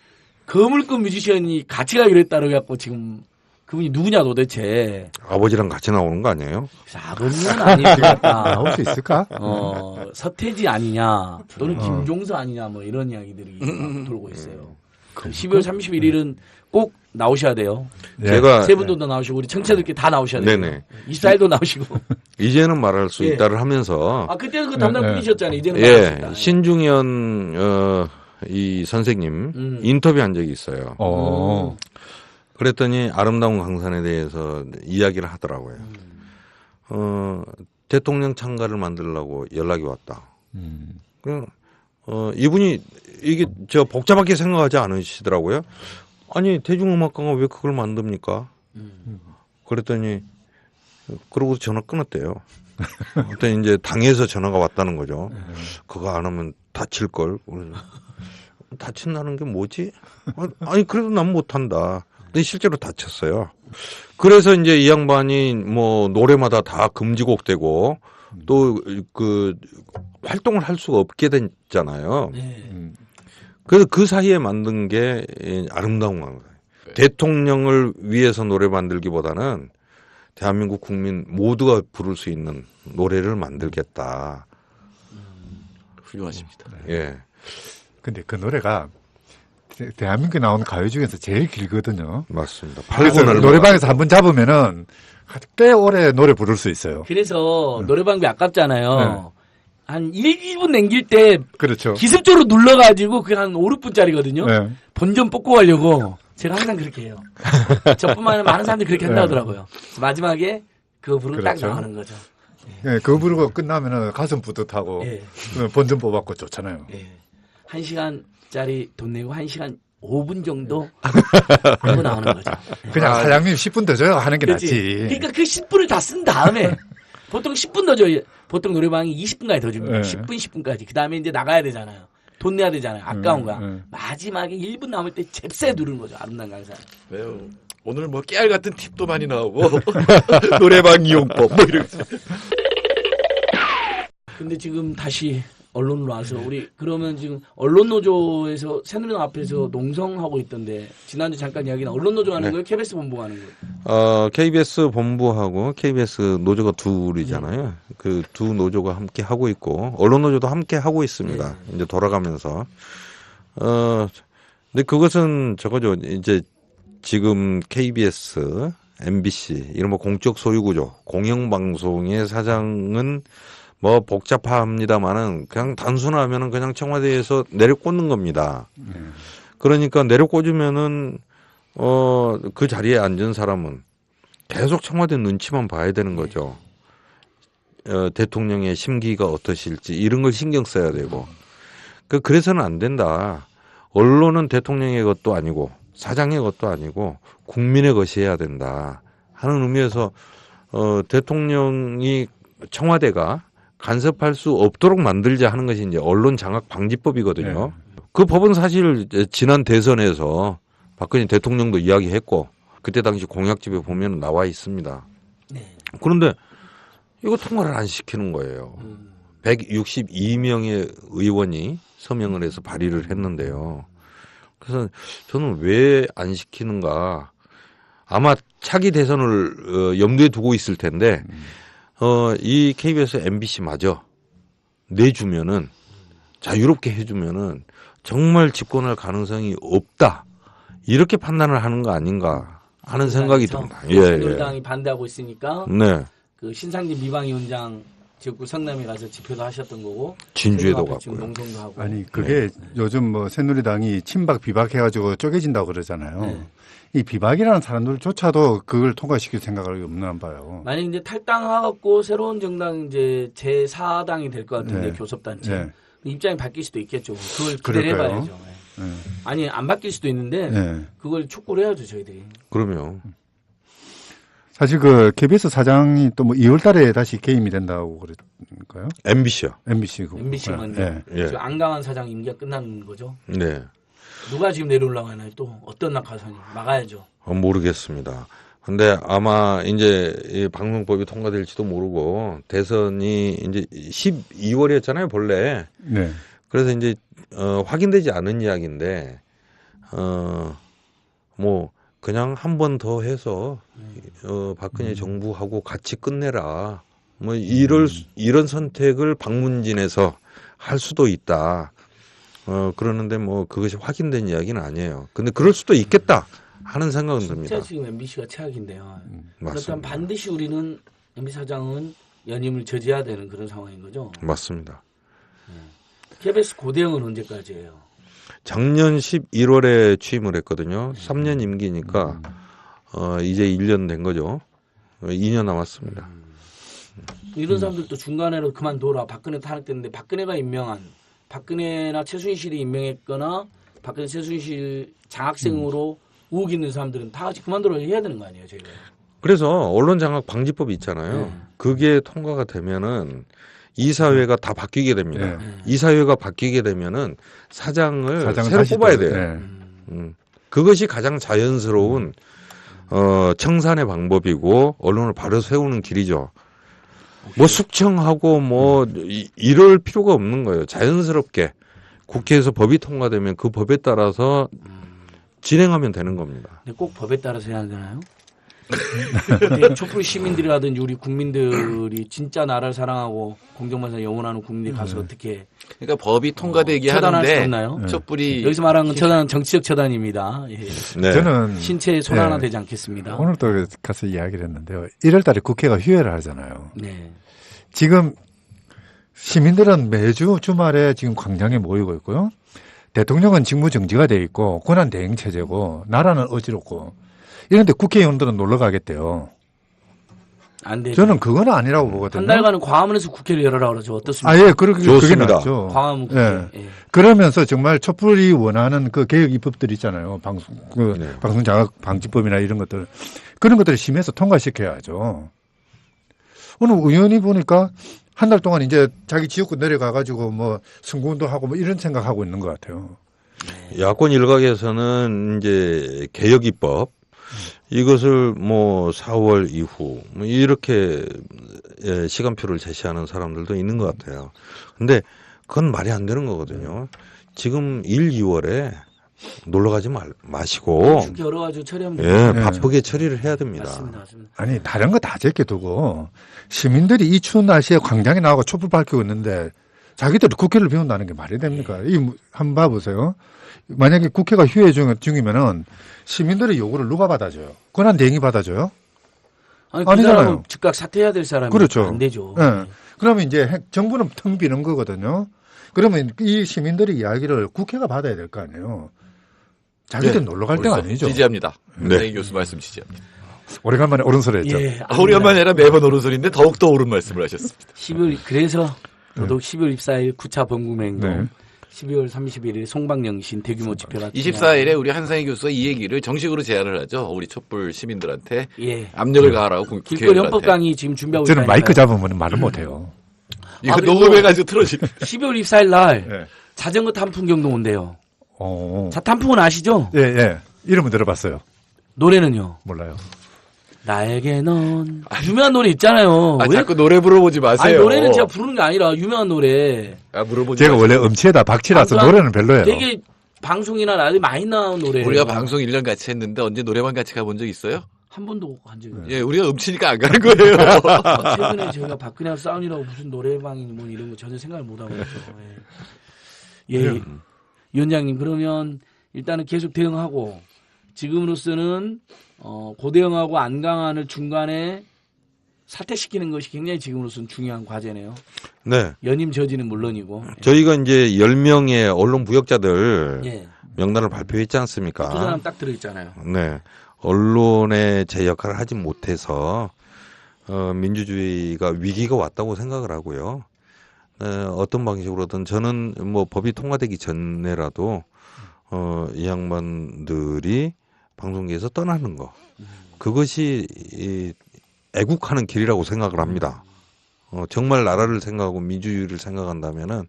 거물급 뮤지션이 같이 가기로 했다고 해갖고 지금 그분이 누구냐 도대체.
아버지랑 같이 나오는 거 아니에요?
아버지는 아닐 것 같다.
나올 수 있을까?
서태지 아니냐 또는 김종서 아니냐 뭐 이런 이야기들이 돌고 있어요. 12월 31일은 꼭 나오셔야 돼요.
제가
세 분도 나오시고 우리 청취자들께 다 나오셔야 돼요.
네네.
24일도 나오시고.
이제는 말할 수 있다를 하면서
아 그때는 그 담당 분이셨잖아요. 이제는 말할 수 있다.
신중현 이 선생님 인터뷰한 적이 있어요. 그랬더니 아름다운 강산에 대해서 이야기를 하더라고요. 대통령 창가를 만들려고 연락이 왔다. 이분이 이게 저 복잡하게 생각하지 않으시더라고요. 아니 대중음악가가 왜 그걸 만듭니까? 그랬더니 그러고 전화 끊었대요. 그때 이제 당에서 전화가 왔다는 거죠. 그거 안 하면 다칠 걸. 다친다는 게 뭐지? 아니 그래도 난 못한다. 근데 실제로 다쳤어요. 그래서 이제 이 양반이 뭐 노래마다 다 금지곡 되고 또 그 활동을 할 수가 없게 됐잖아요. 그래서 그 사이에 만든 게 아름다운 강산. 대통령을 위해서 노래 만들기보다는 대한민국 국민 모두가 부를 수 있는 노래를 만들겠다.
훌륭하십니다.
예.
근데 그 노래가 대한민국에 나오는 가요 중에서 제일 길거든요.
맞습니다.
그래서 노래방에서 한번 잡으면은 꽤 오래 노래 부를 수 있어요.
그래서 노래방비 아깝잖아요. 한 1분 남길 때
그렇죠.
기습적으로 눌러가지고 그게 한 5, 6분짜리거든요. 본전 뽑고 가려고 제가 항상 그렇게 해요. 저뿐만 아니라 많은 사람들이 그렇게 한다고 하더라고요. 마지막에 그거 부르고 딱 나가는 거죠.
네, 그거 부르고 끝나면은 가슴 뿌듯하고 본전 뽑았고 좋잖아요.
1시간짜리 돈 내고 1시간 5분 정도 하고 나오는 거죠.
그냥 사장님 10분 더 줘요 하는 게
그치?
낫지.
그러니까 그 10분을 다 쓴 다음에 보통 10분 더 줘요. 보통 노래방이 20분까지 더 줍니다. 10분, 10분까지. 그 다음에 이제 나가야 되잖아요. 돈 내야 되잖아요. 아까운 거야. 마지막에 1분 남을 때 잽세 누르는 거죠. 아름다운 강산.
왜요? 오늘 뭐 깨알 같은 팁도 많이 나오고 노래방 이용법 뭐 이런.
근데 지금 다시 언론으로 와서 우리 그러면 지금 언론노조에서 새누리당 앞에서 농성하고 있던데 지난주 잠깐 이야기는 언론노조 하는 거예요? KBS 본부가 하는 거예요?
KBS 본부하고 KBS 노조가 둘이잖아요. 그 두 노조가 함께 하고 있고 언론노조도 함께 하고 있습니다. 이제 돌아가면서 근데 그것은 저거죠. 이제 지금 KBS, MBC 이런 뭐 공적 소유구조, 공영방송의 사장은 뭐 복잡합니다만은 그냥 단순하면은 그냥 청와대에서 내려꽂는 겁니다. 그러니까 내려꽂으면은 그 자리에 앉은 사람은 계속 청와대 눈치만 봐야 되는 거죠. 대통령의 심기가 어떠실지 이런 걸 신경 써야 되고 그래서는 안 된다. 언론은 대통령의 것도 아니고 사장의 것도 아니고 국민의 것이어야 된다 하는 의미에서 대통령이 청와대가 간섭할 수 없도록 만들자 하는 것이 이제 언론 장악 방지법이거든요. 그 법은 사실 지난 대선에서 박근혜 대통령도 이야기했고 그때 당시 공약집에 보면 나와 있습니다. 그런데 이거 통과를 안 시키는 거예요. 162명의 의원이 서명을 해서 발의를 했는데요. 그래서 저는 왜 안 시키는가. 아마 차기 대선을 염두에 두고 있을 텐데 이 KBS, MBC마저 내주면은 자유롭게 해주면은 정말 집권할 가능성이 없다. 이렇게 판단을 하는 거 아닌가 하는 생각이 듭니다.
새누리당이 반대하고 있으니까
네.
그 신상진 미방위원장 지역구 성남에 가서 집회도 하셨던 거고
진주에도 갔고요.
지금 농성도 하고.
아니 그게 요즘 뭐 새누리당이 친박 비박해가지고 쪼개진다고 그러잖아요. 이 비박이라는 사람들조차도 그걸 통과시킬 생각을 없나 봐요.
만약 이제 탈당하고 새로운 정당 이제 제4당이 될 것 같은데 교섭단체 입장이 바뀔 수도 있겠죠. 그걸 기대해봐야죠. 아니 안 바뀔 수도 있는데 그걸 촉구를 해야죠 저희들이.
그러면
사실 그 KBS 사장이 또 뭐 2월달에 다시 개임이 된다고 그랬을까요?
MBC요.
MBC
먼저. 지금 안강한 사장 임기가 끝나는 거죠.
네.
누가 지금 내려오려고 하나요? 또 어떤 낙하산이 막아야죠.
모르겠습니다. 근데 아마 이제 이 방송법이 통과될지도 모르고 대선이 이제 12월이었잖아요, 본래.
네.
그래서 이제 확인되지 않은 이야기인데 뭐 그냥 한 번 더 해서 박근혜 정부하고 같이 끝내라. 뭐 이런 선택을 박문진에서 할 수도 있다. 그러는데 뭐 그것이 확인된 이야기는 아니에요. 근데 그럴 수도 있겠다 하는 생각은 듭니다.
진짜 지금 MBC가 최악인데요.
맞습니다.
그렇다면 반드시 우리는 MBC 사장은 연임을 저지해야 되는 그런 상황인 거죠.
맞습니다.
KBS 고대영은 언제까지예요?
작년 11월에 취임을 했거든요. 3년 임기니까 이제 1년 된 거죠. 2년 남았습니다.
이런 사람들도 중간에로 그만둬라. 박근혜 탄핵됐는데 박근혜가 임명한 박근혜나 최순실이 임명했거나 박근혜 최순실 장학생으로 의혹 있는 사람들은 다 같이 그만둬라 해야 되는 거 아니에요, 저희가?
그래서 언론장악 방지법이 있잖아요. 그게 통과가 되면은 이사회가 다 바뀌게 됩니다. 이사회가 바뀌게 되면은 사장을 새로 뽑아야 돼요. 그것이 가장 자연스러운 청산의 방법이고 언론을 바로 세우는 길이죠. 뭐 숙청하고 뭐 이럴 필요가 없는 거예요. 자연스럽게 국회에서 법이 통과되면 그 법에 따라서 진행하면 되는 겁니다.
근데 꼭 법에 따라서 해야 되나요? 촛불 시민들이라든지 우리 국민들이 진짜 나라를 사랑하고 공정방송 영원하는 국민들이 가서 어떻게
그러니까 법이 통과되게
처단할 수
하는데
없나요?
촛불이
여기서 말하는 건 처단 정치적 처단입니다. 예.
네.
저는
신체에 손 하나 되지 않겠습니다.
오늘 또 가서 이야기를 했는데요. 1월달에 국회가 휴회를 하잖아요.
네.
지금 시민들은 매주 주말에 지금 광장에 모이고 있고요. 대통령은 직무 정지가 돼 있고 권한 대행 체제고 나라는 어지럽고 이런데 국회의원들은 놀러 가겠대요.
안 되죠.
저는 그건 아니라고 보거든요.
한 달간은 광화문에서 국회를 열어라 그러죠. 어떻습니까?
예, 그게 낫죠.
광화문 국회.
예.
예.
그러면서 정말 촛불이 원하는 그 개혁 입법들 있잖아요. 방송 장악 방지법이나 이런 것들. 그런 것들을 심해서 통과시켜야죠. 오늘 의원이 보니까 한 달 동안 이제 자기 지역구 내려가가지고 뭐 선거운동 하고 뭐 이런 생각하고 있는 것 같아요.
야권 일각에서는 이제 개혁 입법 이것을 뭐 4월 이후 뭐 이렇게 시간표를 제시하는 사람들도 있는 것 같아요. 근데 그건 말이 안 되는 거거든요. 지금 1, 2월에 놀러 가지 마시고
축 열어가지고 처리하면
예,
됩니다.
바쁘게 처리를 해야 됩니다.
맞습니다.
아니 다른 거 다 제껴두고 시민들이 이 추운 날씨에 광장에 나가고 촛불 밝히고 있는데 자기들이 국회를 비운다는 게 말이 됩니까? 이 한번 봐보세요. 만약에 국회가 휴회 중이면은 시민들의 요구를 누가 받아줘요? 권한 대행이 받아줘요?
아니, 그
아니잖아요.
사람은 즉각 사퇴해야 될 사람이
그렇죠.
안 되죠.
예. 그러면 이제 정부는 텅 비는 거거든요. 그러면 이 시민들의 이야기를 국회가 받아야 될 거 아니에요. 자기들 놀러 갈 때가 아니죠.
지지합니다.
네.
네. 교수 말씀 지지합니다.
오래간만에 옳은 소리 했죠.
예,
오랜만이 아니라 매번 옳은 소리인데 더욱더 옳은 말씀을 하셨습니다.
12월 그래서 더더욱 12월 24일 9차 범국맹동,
네.
12월 31일 송방영신 대규모 집회가
24일에 우리 한상희 교수가 이 얘기를 정식으로 제안을 하죠. 우리 촛불 시민들한테
예.
압력을 가하라고
길거리
국회의원들한테.
헌법 강의 지금 준비하고
저는
있다니까요.
마이크 잡으면 말을 못해요.
이거
그리고
녹음해가지고 틀어지.
12월 24일 날
네.
자전거 탄풍 경동 온대요.
어.
자, 탄풍은 아시죠?
예, 예. 이름은 들어봤어요.
노래는요.
몰라요.
나에게 넌 유명한 노래 있잖아요.
아,
왜?
자꾸 노래 물어보지 마세요.
아니 노래는 제가 부르는 게 아니라 유명한 노래.
아, 물어보지
제가
마세요.
원래 음치에다 박치라서
아,
노래는 별로예요.
되게 방송이나 라디오 많이 나온 노래.
우리가 방송 1년 같이 했는데 언제 노래방 같이 가본 적 있어요?
한 번도 한 적이 없어요.
예, 우리가 음치니까 안 가는 거예요.
최근에 저희가 박근혜하고 싸우느라고 무슨 노래방이 뭐 이런 거 전혀 생각을 못 하고 있죠. 예. 위원장님 그러면 일단은 계속 대응하고 지금으로서는 고대영하고 안강안을 중간에 사퇴시키는 것이 굉장히 지금으로서는 중요한 과제네요.
네.
연임 저지는 물론이고.
저희가 이제 10명의 언론 부역자들
예.
명단을 발표했지 않습니까?
두 사람 딱 들어있잖아요.
네. 언론의 제 역할을 하지 못해서 민주주의가 위기가 왔다고 생각을 하고요. 어떤 방식으로든 저는 뭐 법이 통과되기 전에라도 이 양반들이 방송계에서 떠나는 거 그것이 애국하는 길이라고 생각을 합니다. 정말 나라를 생각하고 민주주의를 생각한다면은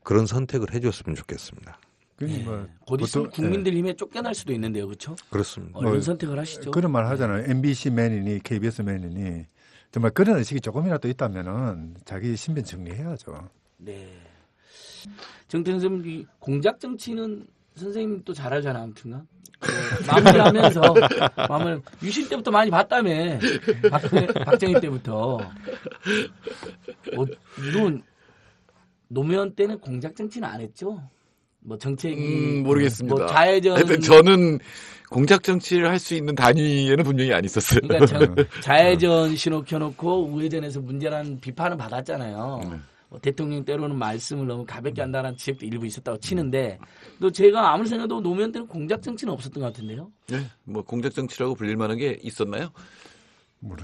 그런 선택을 해줬으면 좋겠습니다.
예. 곧 있으면 국민들 힘에 쫓겨날 수도 있는데요, 그렇죠?
그렇습니다.
어떤 선택을 하시죠?
그런 말 하잖아요. MBC 맨이니 KBS 맨이니 정말 그런 의식이 조금이라도 있다면은 자기 신변 정리해야죠.
네. 정태근 선생님 공작 정치는 선생님 또 잘 알잖아, 아무튼간. 마무리하면서 마무리 유신 때부터 많이 봤다며. 박정희 때부터. 노무현 때는 공작 정치는 안 했죠. 뭐 정책이
모르겠습니다.
뭐 좌회전.
하여튼 저는 공작 정치를 할 수 있는 단위에는 분명히 안 있었어요.
그러니까 좌회전 신호 켜놓고 우회전해서 문제라는 비판을 받았잖아요. 뭐 대통령 때로는 말씀을 너무 가볍게 한다는 지적도 일부 있었다고 치는데 또 제가 아무리 생각해도 노무현 때는 공작 정치는 없었던 것 같은데요.
네, 뭐 공작 정치라고 불릴 만한 게 있었나요?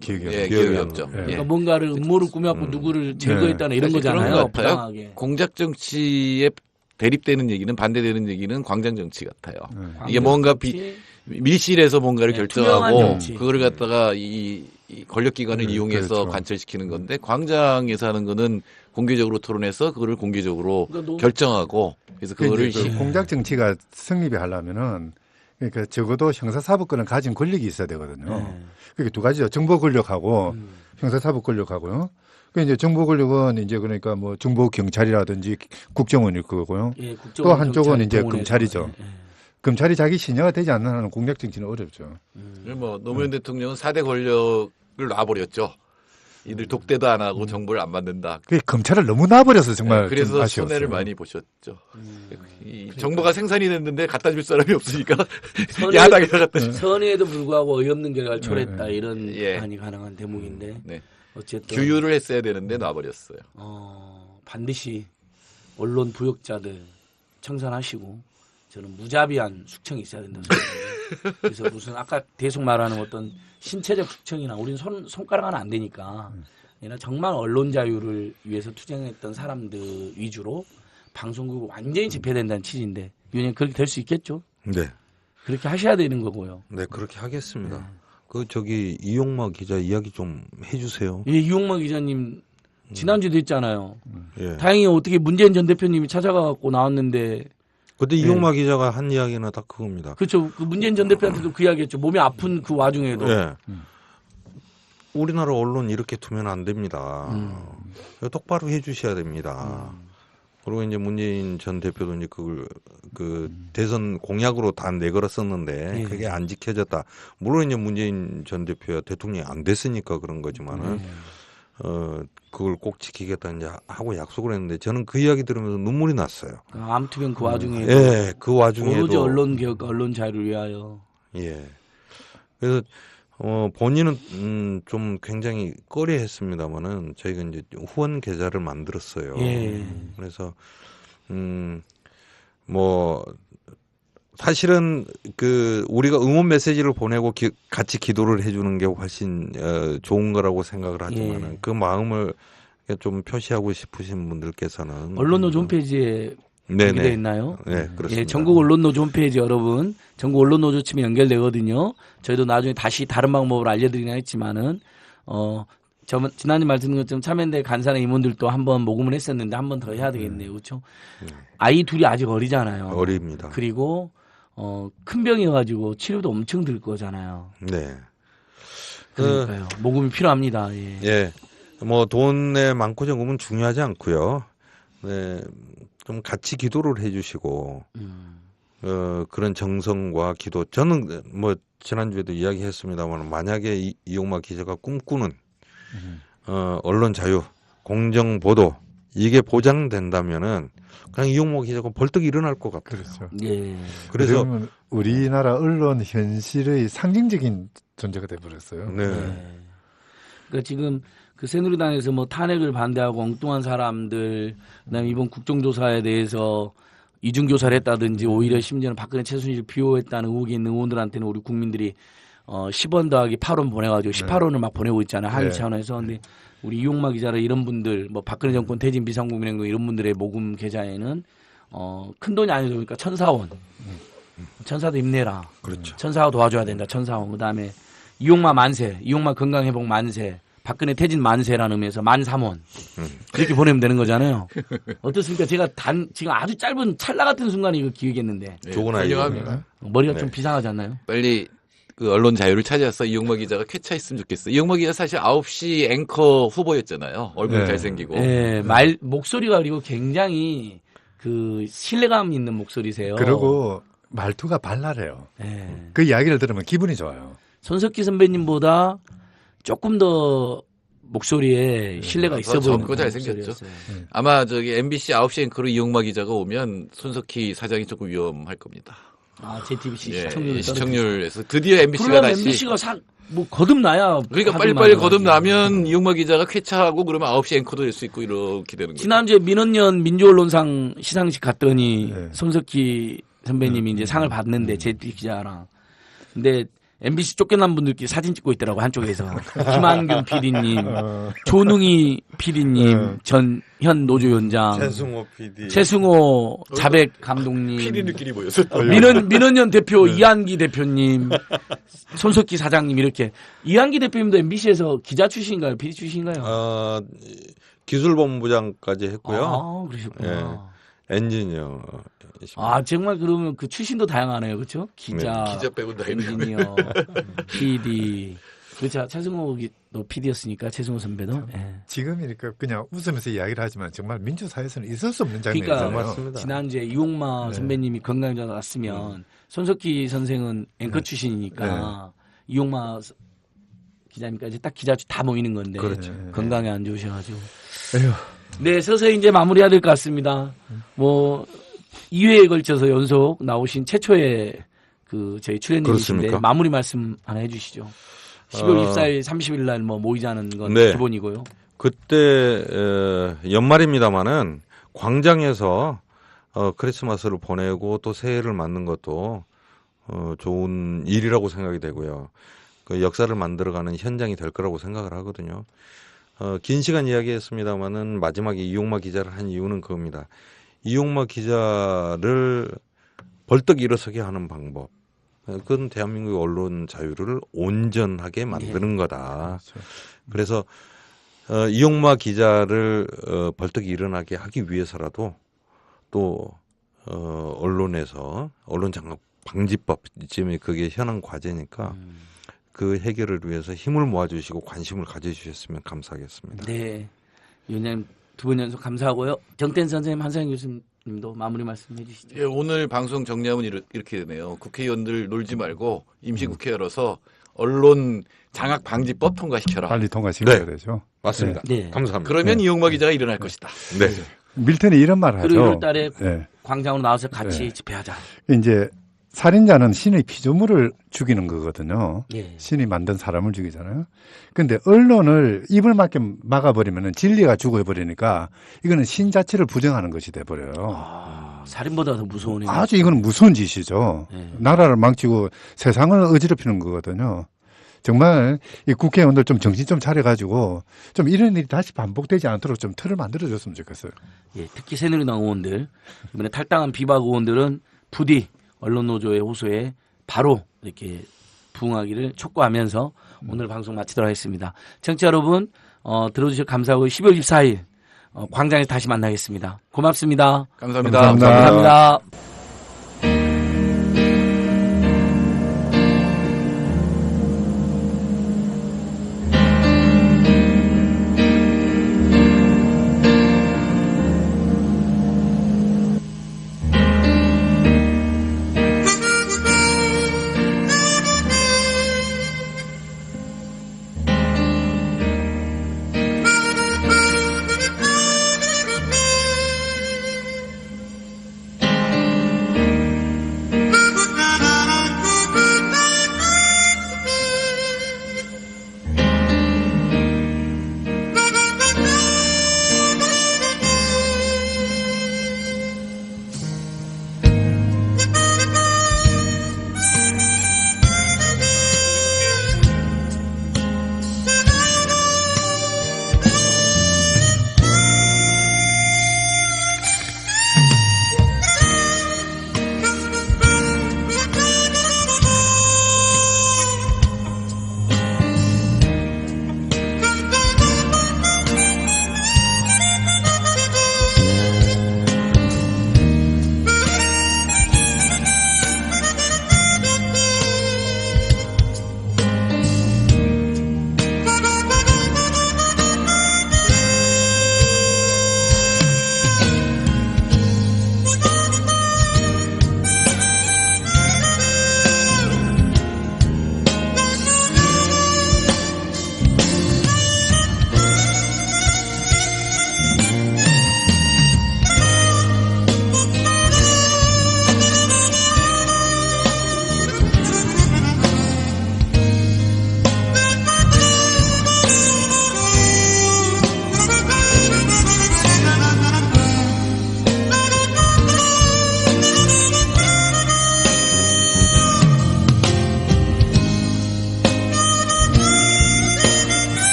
기억이
예, 기억이 없죠.
예.
그러니까 뭔가를 음모를 꾸며갖고 누구를 제거했다는 이런
사실 그런
거잖아요.
것 같아요.
부당하게.
공작 정치에 대립되는 얘기는 반대되는 얘기는 광장 정치 같아요. 이게
광장
뭔가
정치.
밀실에서 뭔가를
네, 투명한
결정하고
정치.
그거를 갖다가 이 권력기관을 이용해서
그렇죠.
관철시키는 건데 광장에서 하는 거는 공개적으로 토론해서 그거를 공개적으로
그러니까
결정하고 그래서 그거를
공작 정치가 성립이 하려면은 그러니까 적어도 형사사법권을 가진 권력이 있어야 되거든요. 그게 두 가지죠. 정보 권력하고 형사사법 권력하고요. 그 이제 정보 권력은 이제 그러니까 뭐 정보 경찰이라든지 국정원일 거고요.
예,
또 한쪽은 이제
동원해서.
검찰이죠. 검찰이 자기 신여가 되지 않는 한은 공작 정치는 어렵죠.
뭐 노무현 대통령은 4대 권력을 놔버렸죠. 이들 독대도 안 하고 정보를 안 받는다.
그 검찰을 너무 놔버려서 정말
네, 그래서
좀 아쉬웠어요.
손해를 많이 보셨죠. 이 정보가 생산이 됐는데 갖다 줄 사람이 없으니까 야당에다 갖다 줄.
선의에도 불구하고 어이없는 결과를 초래했다
네.
이런
예.
비판이 가능한 대목인데
네.
어쨌든
규율을 했어야 되는데 놔버렸어요.
반드시 언론 부역자들 청산하시고 저는 무자비한 숙청이 있어야 된다고 생각해요. 그래서 무슨 아까 계속 말하는 어떤 신체적 숙청이나 우리는 손가락 하나 안 되니까 아니라 정말 언론 자유를 위해서 투쟁했던 사람들 위주로 방송국을 완전히 집회된다는 취지인데 위원님 그렇게 될 수 있겠죠?
네.
그렇게 하셔야 되는 거고요.
네, 그렇게 하겠습니다. 이용마 기자 이야기 좀 해주세요.
예, 이용마 기자님 지난주도 했잖아요.
예.
다행히 어떻게 문재인 전 대표님이 찾아가갖고 나왔는데
그때 이용마 기자가 한 이야기는 다 그겁니다.
그렇죠. 그 문재인 전 대표한테도 그 이야기했죠. 몸이 아픈 그 와중에도.
예. 우리나라 언론 이렇게 두면 안 됩니다. 똑바로 해주셔야 됩니다. 그리고 이제 문재인 전 대표도 이제 그걸 그 대선 공약으로 다 내걸었었는데 그게 안 지켜졌다. 물론 이제 문재인 전 대표가 대통령이 안 됐으니까 그런 거지만은 그걸 꼭 지키겠다 이제 하고 약속을 했는데 저는 그 이야기 들으면서 눈물이 났어요.
아무튼 그 와중에
예, 그 와중에도
오로지 언론 개혁, 언론 자유를 위하여.
예. 그래서 본인은 좀 굉장히 꺼려했습니다만은 저희가 이제 후원 계좌를 만들었어요.
예.
그래서 뭐 사실은 그 우리가 응원 메시지를 보내고 같이 기도를 해주는 게 훨씬 좋은 거라고 생각을 하지만은 그 마음을 좀 표시하고 싶으신 분들께서는
언론노조 홈페이지에 연결되어 있나요?
네, 그렇습니다.
예, 전국 언론노조 홈페이지 여러분, 전국 언론노조 치면 연결되거든요. 저희도 나중에 다시 다른 방법으로 알려드리긴 했지만은 지난주 말씀드린 것처럼 참여연대 간사나 임원들도 한번 모금을 했었는데 한 번 더 해야 되겠네요, 그렇죠? 아이 둘이 아직 어리잖아요.
어립니다.
그리고 큰 병이어가지고 치료도 엄청 들 거잖아요.
네.
그러니까요. 모금이 필요합니다. 예.
예. 뭐 돈의 많고 적음은 중요하지 않고요. 네. 좀 같이 기도를 해주시고 그런 정성과 기도. 저는 뭐 지난주에도 이야기했습니다만 만약에 이용마 기자가 꿈꾸는 언론 자유, 공정 보도 이게 보장된다면은 그냥 이용마 기자가 벌떡 일어날 것 같아요.
그렇죠.
예.
그래서
우리나라 언론 현실의 상징적인 존재가 돼버렸어요.
네.
그러니까 지금 그 새누리당에서 뭐 탄핵을 반대하고 엉뚱한 사람들, 그다음에 이번 국정조사에 대해서 이중조사를 했다든지 오히려 심지어는 박근혜 최순실 비호했다는 의혹이 있는 의원들한테는 우리 국민들이 10원 더하기 8원 보내가지고 18원을 막 보내고 있잖아요. 하위 차원에서. 근데 우리 이용마 기자라 이런 분들, 뭐 박근혜 정권 퇴진 비상국민행동 이런 분들의 모금 계좌에는 큰 돈이 아니죠. 그러니까 1,400원. 천사도 힘내라.
그렇죠.
천사가 도와줘야 된다. 1,400원. 그다음에 이용마 만세, 이용마 건강회복 만세. 박근혜 퇴진 만세라는 의미에서 13,000원. 그렇게 보내면 되는 거잖아요. 어떻습니까? 제가 지금 아주 짧은 찰나 같은 순간에 이거 기획했는데.
좋은 아이디어입니다.
머리가 좀 비상하지 않나요?
빨리 그 언론 자유를 찾아서 이용마 기자가 쾌차했으면 좋겠어요. 이용마 기자 사실 9시 앵커 후보였잖아요. 얼굴 잘생기고.
네, 목소리가 그리고 굉장히 그 신뢰감 있는 목소리세요.
그리고 말투가 발랄해요.
네.
그 이야기를 들으면 기분이 좋아요.
손석희 선배님보다 조금 더 목소리에 신뢰가 있어 보이는
젊고 잘생겼죠. 아마 저기 MBC 9시 앵커로 이용마 기자가 오면 손석희 사장이 조금 위험할 겁니다.
JTBC
시청률에서 드디어 MBC가 다시.
MBC가 거듭나야.
그러니까 빨리빨리 거듭나면 이용마 기자가 쾌차하고 그러면 9시 앵커도 될 수 있고 이렇게 되는 거죠.
지난주에 민원연 민주언론상 시상식 갔더니 손석희 선배님이 이제 상을 받는데 JTBC 기자랑. 근데 MBC 쫓겨난 분들끼리 사진 찍고 있더라고 한쪽에서. 김한균 PD님, 조능희 PD님, 현 노조위원장,
최승호 PD,
최승호 자백 감독님,
PD들끼리 모였어요.
민원연 대표, 이한기 대표님, 손석희 사장님 이렇게. 이한기 대표님도 MBC에서 기자 출신인가요? PD 출신인가요?
기술본부장까지 했고요.
아, 그러셨구나.
엔지니어.
정말 그러면 그 출신도 다양하네요. 그렇죠? 기자
빼고 다
엔지니어, PD. 그렇죠. 최승호도 PD였으니까 최승호 선배도.
지금이니까 그냥 웃으면서 이야기를 하지만 정말 민주사회에서는 있을 수 없는 장면이잖아요.
그러니까 맞습니다. 지난주에 이용마 선배님이 건강검진 왔으면 손석희 선생은 앵커 출신이니까 이용마 기자님까지 딱 기자 다 모이는 건데 건강에 안 좋으셔가지고. 네, 서서히 이제 마무리해야 될 것 같습니다. 뭐 2회에 걸쳐서 연속 나오신 최초의 그 저희 출연님이신데 마무리 말씀 하나 해주시죠. 12월 24일, 30일 날 뭐 모이자는 건 기본이고요.
그때 연말입니다마는 광장에서 크리스마스를 보내고 또 새해를 맞는 것도 좋은 일이라고 생각이 되고요. 그 역사를 만들어가는 현장이 될 거라고 생각을 하거든요. 긴 시간 이야기했습니다마는 마지막에 이용마 기자를 한 이유는 그겁니다. 이용마 기자를 벌떡 일어서게 하는 방법. 그건 대한민국의 언론 자유를 온전하게 만드는 거다. 그래서 이용마 기자를 벌떡 일어나게 하기 위해서라도 또 언론에서 언론장악 방지법 지금 그게 현안 과제니까 그 해결을 위해서 힘을 모아주시고 관심을 가져주셨으면 감사하겠습니다.
네, 위원장님 두 분 연속 감사하고요. 정태인 선생님, 한상현 교수님도 마무리 말씀해 주시죠.
예, 오늘 방송 정리하면 이렇게 되네요. 국회의원들 놀지 말고 임시국회 열어서 언론 장악 방지법 통과시켜라.
빨리 통과시켜야
네.
되죠.
맞습니다.
네.
감사합니다.
그러면 이용마 기자가 일어날 것이다.
네.
밀턴이 이런 말을 하죠.
그리고 1월 달에
네.
광장으로 나와서 같이
네.
집회하자.
이제 살인자는 신의 피조물을 죽이는 거거든요.
예.
신이 만든 사람을 죽이잖아요. 근데 언론을 입을 맞게 막아버리면 진리가 죽어버리니까 이거는 신 자체를 부정하는 것이 돼버려요.
살인보다 더 무서운 행위.
아주 이거는 무서운 짓이죠.
네.
나라를 망치고 세상을 어지럽히는 거거든요. 정말 이 국회의원들 좀 정신 좀 차려가지고 좀 이런 일이 다시 반복되지 않도록 좀 틀을 만들어줬으면 좋겠어요.
예, 특히 새누리당 의원들, 이번에 탈당한 비박 의원들은 부디 언론노조의 호소에 바로 이렇게 부응하기를 촉구하면서 오늘 방송 마치도록 하겠습니다. 청취자 여러분, 들어주셔서 감사하고 12월 24일 광장에서 다시 만나겠습니다. 고맙습니다.
감사합니다.
감사합니다.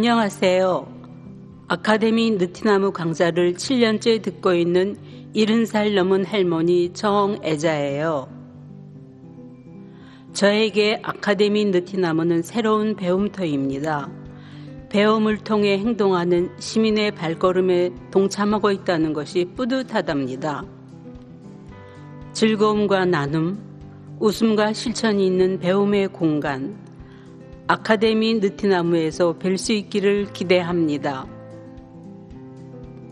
안녕하세요. 아카데미 느티나무 강좌를 7년째 듣고 있는 70살 넘은 할머니 정애자예요. 저에게 아카데미 느티나무는 새로운 배움터입니다. 배움을 통해 행동하는 시민의 발걸음에 동참하고 있다는 것이 뿌듯하답니다. 즐거움과 나눔, 웃음과 실천이 있는 배움의 공간, 아카데미 느티나무에서 뵐 수 있기를 기대합니다.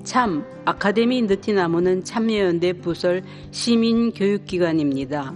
참, 아카데미 느티나무는 참여연대 부설 시민교육기관입니다.